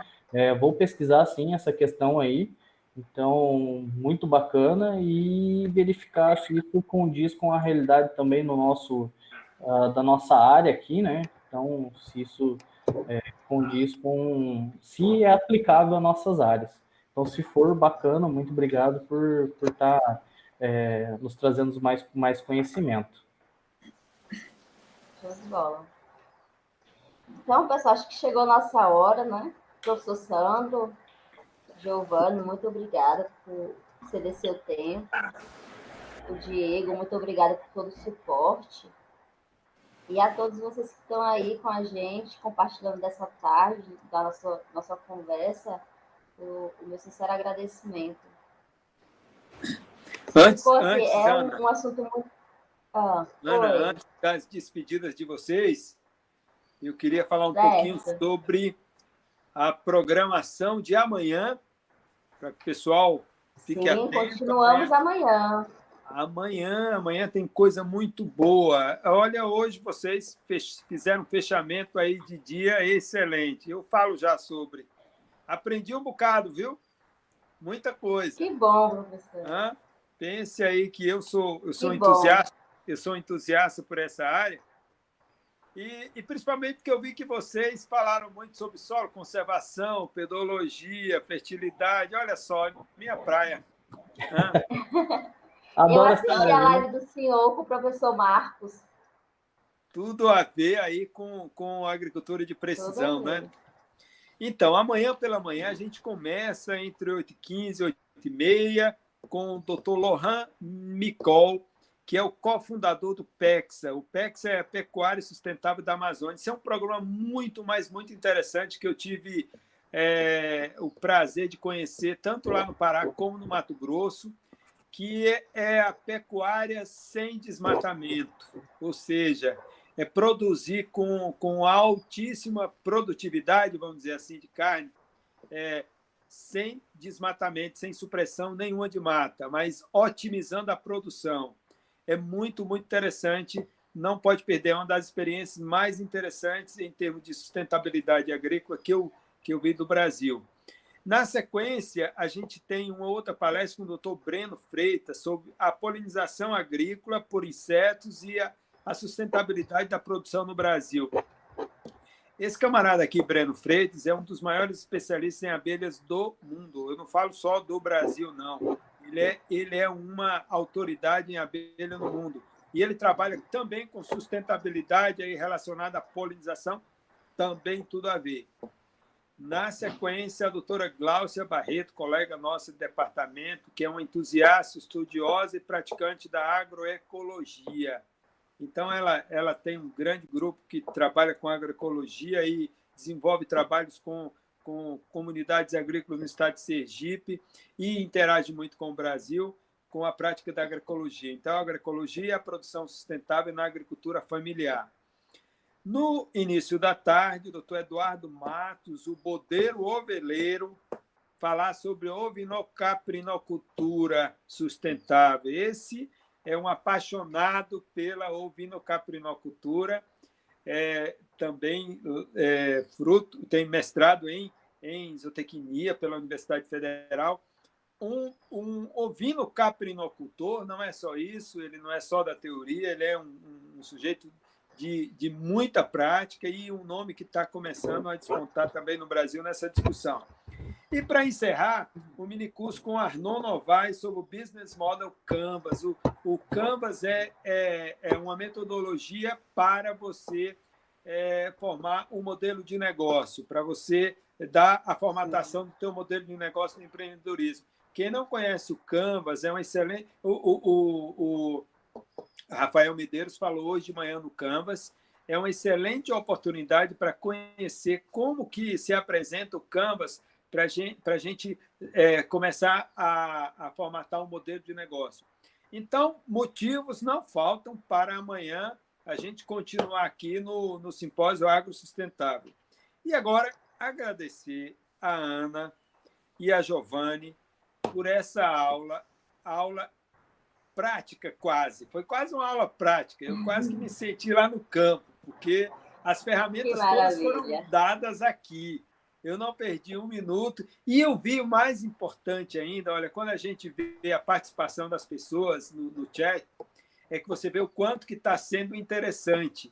Vou pesquisar, sim, essa questão aí. Então, muito bacana, e verificar se isso condiz com a realidade também da nossa área aqui, né? Então, se isso condiz com... se é aplicável às nossas áreas. Então, se for, bacana, muito obrigado por estar nos trazendo mais conhecimento. Show de bola. Então, pessoal, acho que chegou a nossa hora, né? Professor Sandro, Giovanni, muito obrigada por ceder seu tempo. O Diego, muito obrigada por todo o suporte. E a todos vocês que estão aí com a gente, compartilhando dessa tarde, da nossa conversa, o meu sincero agradecimento. Um assunto muito... Ana, antes das despedidas de vocês, eu queria falar um pouquinho sobre a programação de amanhã, para que o pessoal fique atento. Sim, continuamos amanhã. Amanhã tem coisa muito boa. Olha, hoje vocês fizeram um fechamento aí de dia excelente. Eu falo já sobre. Aprendi um bocado, viu? Muita coisa. Que bom, professor. Pense aí que eu sou entusiasta. Eu sou entusiasta por essa área. E principalmente porque eu vi que vocês falaram muito sobre solo, conservação, pedologia, fertilidade. Olha só, minha praia. Eu assisti a live do senhor com o professor Marcos. Tudo a ver aí com a agricultura de precisão, né? Então, amanhã pela manhã a gente começa entre 8h15 e 8h30 com o Dr. Lohan Micol, que é o cofundador do PEXA. O PEXA é a Pecuária Sustentável da Amazônia. Esse é um programa muito interessante que eu tive o prazer de conhecer tanto lá no Pará como no Mato Grosso, que é a pecuária sem desmatamento, ou seja, é produzir com altíssima produtividade, vamos dizer assim, de carne, sem desmatamento, sem supressão nenhuma de mata, mas otimizando a produção. É muito interessante, não pode perder, é uma das experiências mais interessantes em termos de sustentabilidade agrícola que eu vi do Brasil. Na sequência, a gente tem uma outra palestra com o Dr. Breno Freitas sobre a polinização agrícola por insetos e a sustentabilidade da produção no Brasil. Esse camarada aqui, Breno Freitas, é um dos maiores especialistas em abelhas do mundo. Eu não falo só do Brasil, não. Ele é uma autoridade em abelha no mundo. E ele trabalha também com sustentabilidade aí relacionada à polinização, também tudo a ver. Na sequência, a doutora Gláucia Barreto, colega nossa do departamento, que é uma entusiasta, estudiosa e praticante da agroecologia. Então, ela tem um grande grupo que trabalha com agroecologia e desenvolve trabalhos com comunidades agrícolas no estado de Sergipe e interage muito com o Brasil com a prática da agroecologia. Então, a agroecologia é a produção sustentável na agricultura familiar. No início da tarde, o doutor Eduardo Matos, o bodeiro oveleiro, falar sobre ovinocaprinocultura sustentável. Esse é um apaixonado pela ovinocaprinocultura, também tem mestrado em zootecnia pela Universidade Federal. Um ovinocaprinocultor não é só isso, ele não é só da teoria, ele é um sujeito de muita prática e um nome que está começando a despontar também no Brasil nessa discussão. E, para encerrar, o minicurso com Arnon Novaes sobre o Business Model Canvas. O Canvas é uma metodologia para você formar um modelo de negócio, para você dar a formatação do teu modelo de negócio no empreendedorismo. Quem não conhece o Canvas é um excelente... O Rafael Medeiros falou hoje de manhã no Canvas. É uma excelente oportunidade para conhecer como que se apresenta o Canvas para a gente começar a formatar um modelo de negócio. Então, motivos não faltam para amanhã a gente continuar aqui no Simpósio Agro Sustentável. E agora, agradecer a Ana e a Giovanni por essa aula prática quase. Foi quase uma aula prática. Eu quase que me senti lá no campo, porque as ferramentas todas foram dadas aqui. Eu não perdi um minuto. E eu vi o mais importante ainda, olha, quando a gente vê a participação das pessoas no chat, é que você vê o quanto que está sendo interessante.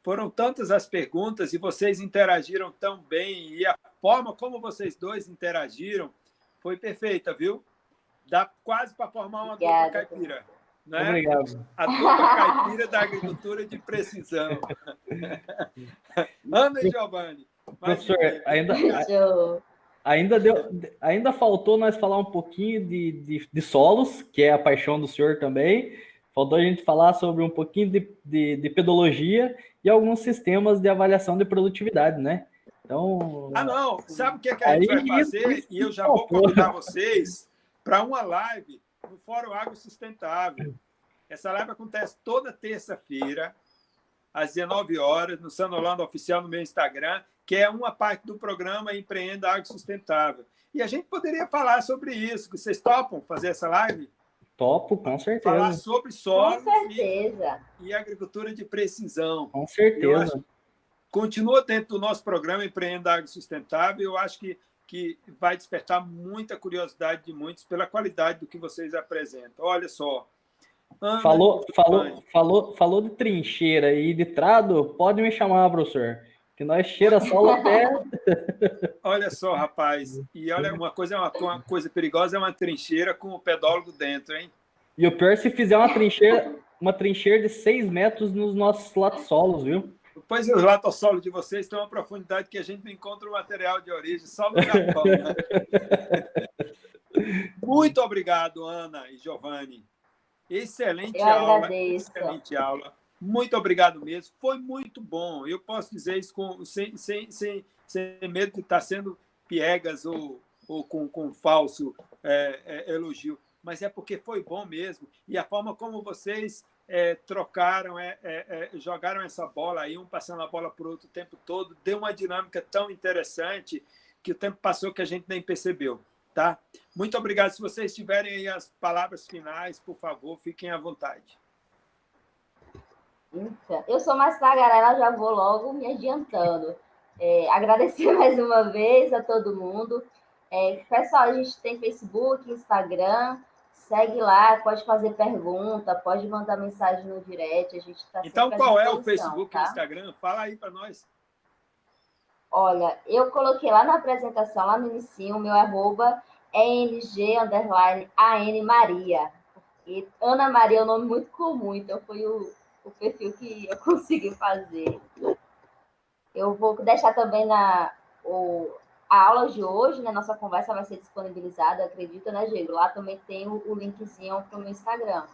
Foram tantas as perguntas e vocês interagiram tão bem. E a forma como vocês dois interagiram foi perfeita, viu? Dá quase para formar uma dupla caipira. Né? Obrigado. A dupla caipira da agricultura de precisão. Ana e Giovanni. Professor, ainda faltou nós falar um pouquinho de solos, que é a paixão do senhor também. Faltou a gente falar sobre um pouquinho de pedologia e alguns sistemas de avaliação de produtividade, né? Então... não. Sabe o que a gente vai fazer? E eu já vou convidar vocês para uma live no Fórum Agro Sustentável. Essa live acontece toda terça-feira, às 19 horas, no Sanolando Oficial, no meu Instagram, que é uma parte do programa Empreenda Agro Sustentável. E a gente poderia falar sobre isso. Vocês topam fazer essa live? Topo, com certeza. Falar sobre solos e agricultura de precisão. Com certeza. Continua dentro do nosso programa Empreenda Agro Sustentável. Eu acho que vai despertar muita curiosidade de muitos pela qualidade do que vocês apresentam. Olha só. Ana, falou de trincheira e de trado, pode me chamar, professor, que nós cheira solo até... Olha só, rapaz, e olha, uma coisa perigosa é uma trincheira com o pedólogo dentro, hein? E o pior é se fizer uma trincheira de 6 metros nos nossos latossolos, viu? Pois os latossolos de vocês têm uma profundidade que a gente não encontra o material de origem, só no Japão, né? Muito obrigado, Ana e Giovanni. Excelente aula. Muito obrigado mesmo. Foi muito bom. Eu posso dizer isso sem medo de estar sendo piegas ou com falso elogio. Mas é porque foi bom mesmo. E a forma como vocês trocaram, jogaram essa bola aí, um passando a bola para o outro o tempo todo, deu uma dinâmica tão interessante que o tempo passou que a gente nem percebeu. Tá? Muito obrigado. Se vocês tiverem aí as palavras finais, por favor, fiquem à vontade. Eu sou mais tagarela, já vou logo me adiantando. Agradecer mais uma vez a todo mundo. Pessoal, a gente tem Facebook, Instagram, segue lá, pode fazer pergunta, pode mandar mensagem no direct, a gente está Então, qual é o Facebook e o Instagram? Fala aí para nós. Olha, eu coloquei lá na apresentação, lá no início, o meu arroba é ng_AN_Maria. E Ana Maria é um nome muito comum, então foi o perfil que eu consegui fazer. Eu vou deixar também a aula de hoje, né? Nossa conversa vai ser disponibilizada, acredito, né, Diego? Lá também tem o linkzinho para o meu Instagram,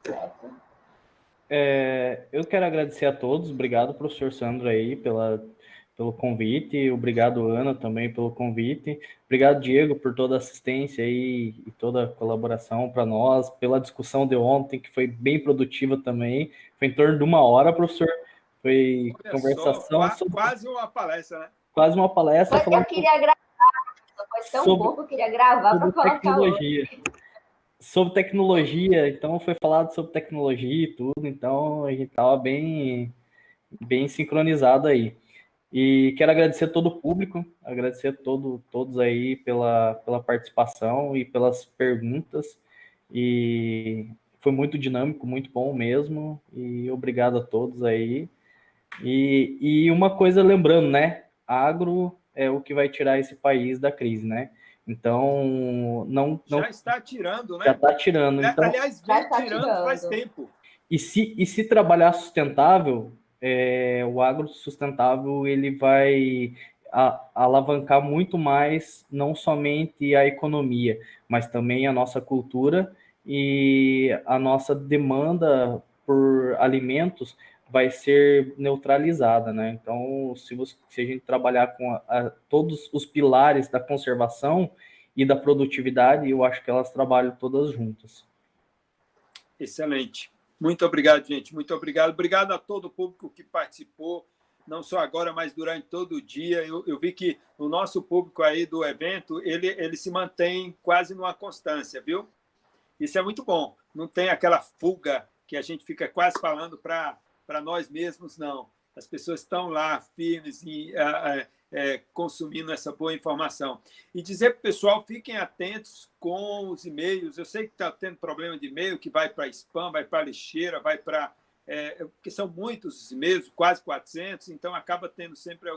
certo? Eu quero agradecer a todos. Obrigado, professor Sandro, aí, pelo convite. Obrigado, Ana, também pelo convite. Obrigado, Diego, por toda a assistência aí e toda a colaboração para nós, pela discussão de ontem, que foi bem produtiva também. Foi em torno de 1 hora, professor. Foi Olha conversação só, quase uma palestra, né? quase uma palestra. Mas eu queria gravar, foi tão bom que eu queria gravar para colocar tecnologia. Sobre tecnologia, então foi falado sobre tecnologia e tudo, então a gente estava bem sincronizado aí. E quero agradecer a todo o público, agradecer a todos aí pela participação e pelas perguntas. E foi muito dinâmico, muito bom mesmo. E obrigado a todos aí. E uma coisa lembrando, né? Agro é o que vai tirar esse país da crise, né? Então, não já está tirando, né? Já está tirando. Então, aliás, vem tirando faz tempo. E se trabalhar sustentável, o agro sustentável ele vai alavancar muito mais, não somente a economia, mas também a nossa cultura e a nossa demanda por alimentos vai ser neutralizada, né? Então, se a gente trabalhar com todos os pilares da conservação e da produtividade, eu acho que elas trabalham todas juntas. Excelente. Muito obrigado, gente. Muito obrigado. Obrigado a todo o público que participou, não só agora, mas durante todo o dia. Eu vi que o nosso público aí do evento, ele se mantém quase numa constância, viu? Isso é muito bom. Não tem aquela fuga que a gente fica quase falando para nós mesmos, não. As pessoas estão lá firmes e consumindo essa boa informação. E dizer para o pessoal, fiquem atentos com os e-mails. Eu sei que está tendo problema de e-mail, que vai para spam, vai para lixeira, vai para... porque são muitos os e-mails, quase 400, então acaba tendo sempre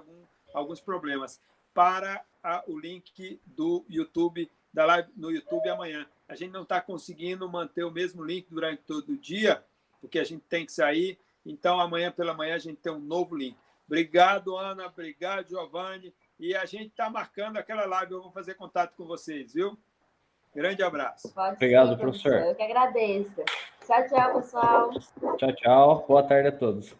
alguns problemas. Para o link do YouTube, da live no YouTube amanhã. A gente não está conseguindo manter o mesmo link durante todo o dia, porque a gente tem que sair. Então, amanhã pela manhã a gente tem um novo link. Obrigado, Ana. Obrigado, Giovanni. E a gente está marcando aquela live. Eu vou fazer contato com vocês, viu? Grande abraço. Obrigado, professor. Eu que agradeço. Tchau, tchau, pessoal. Tchau, tchau. Boa tarde a todos.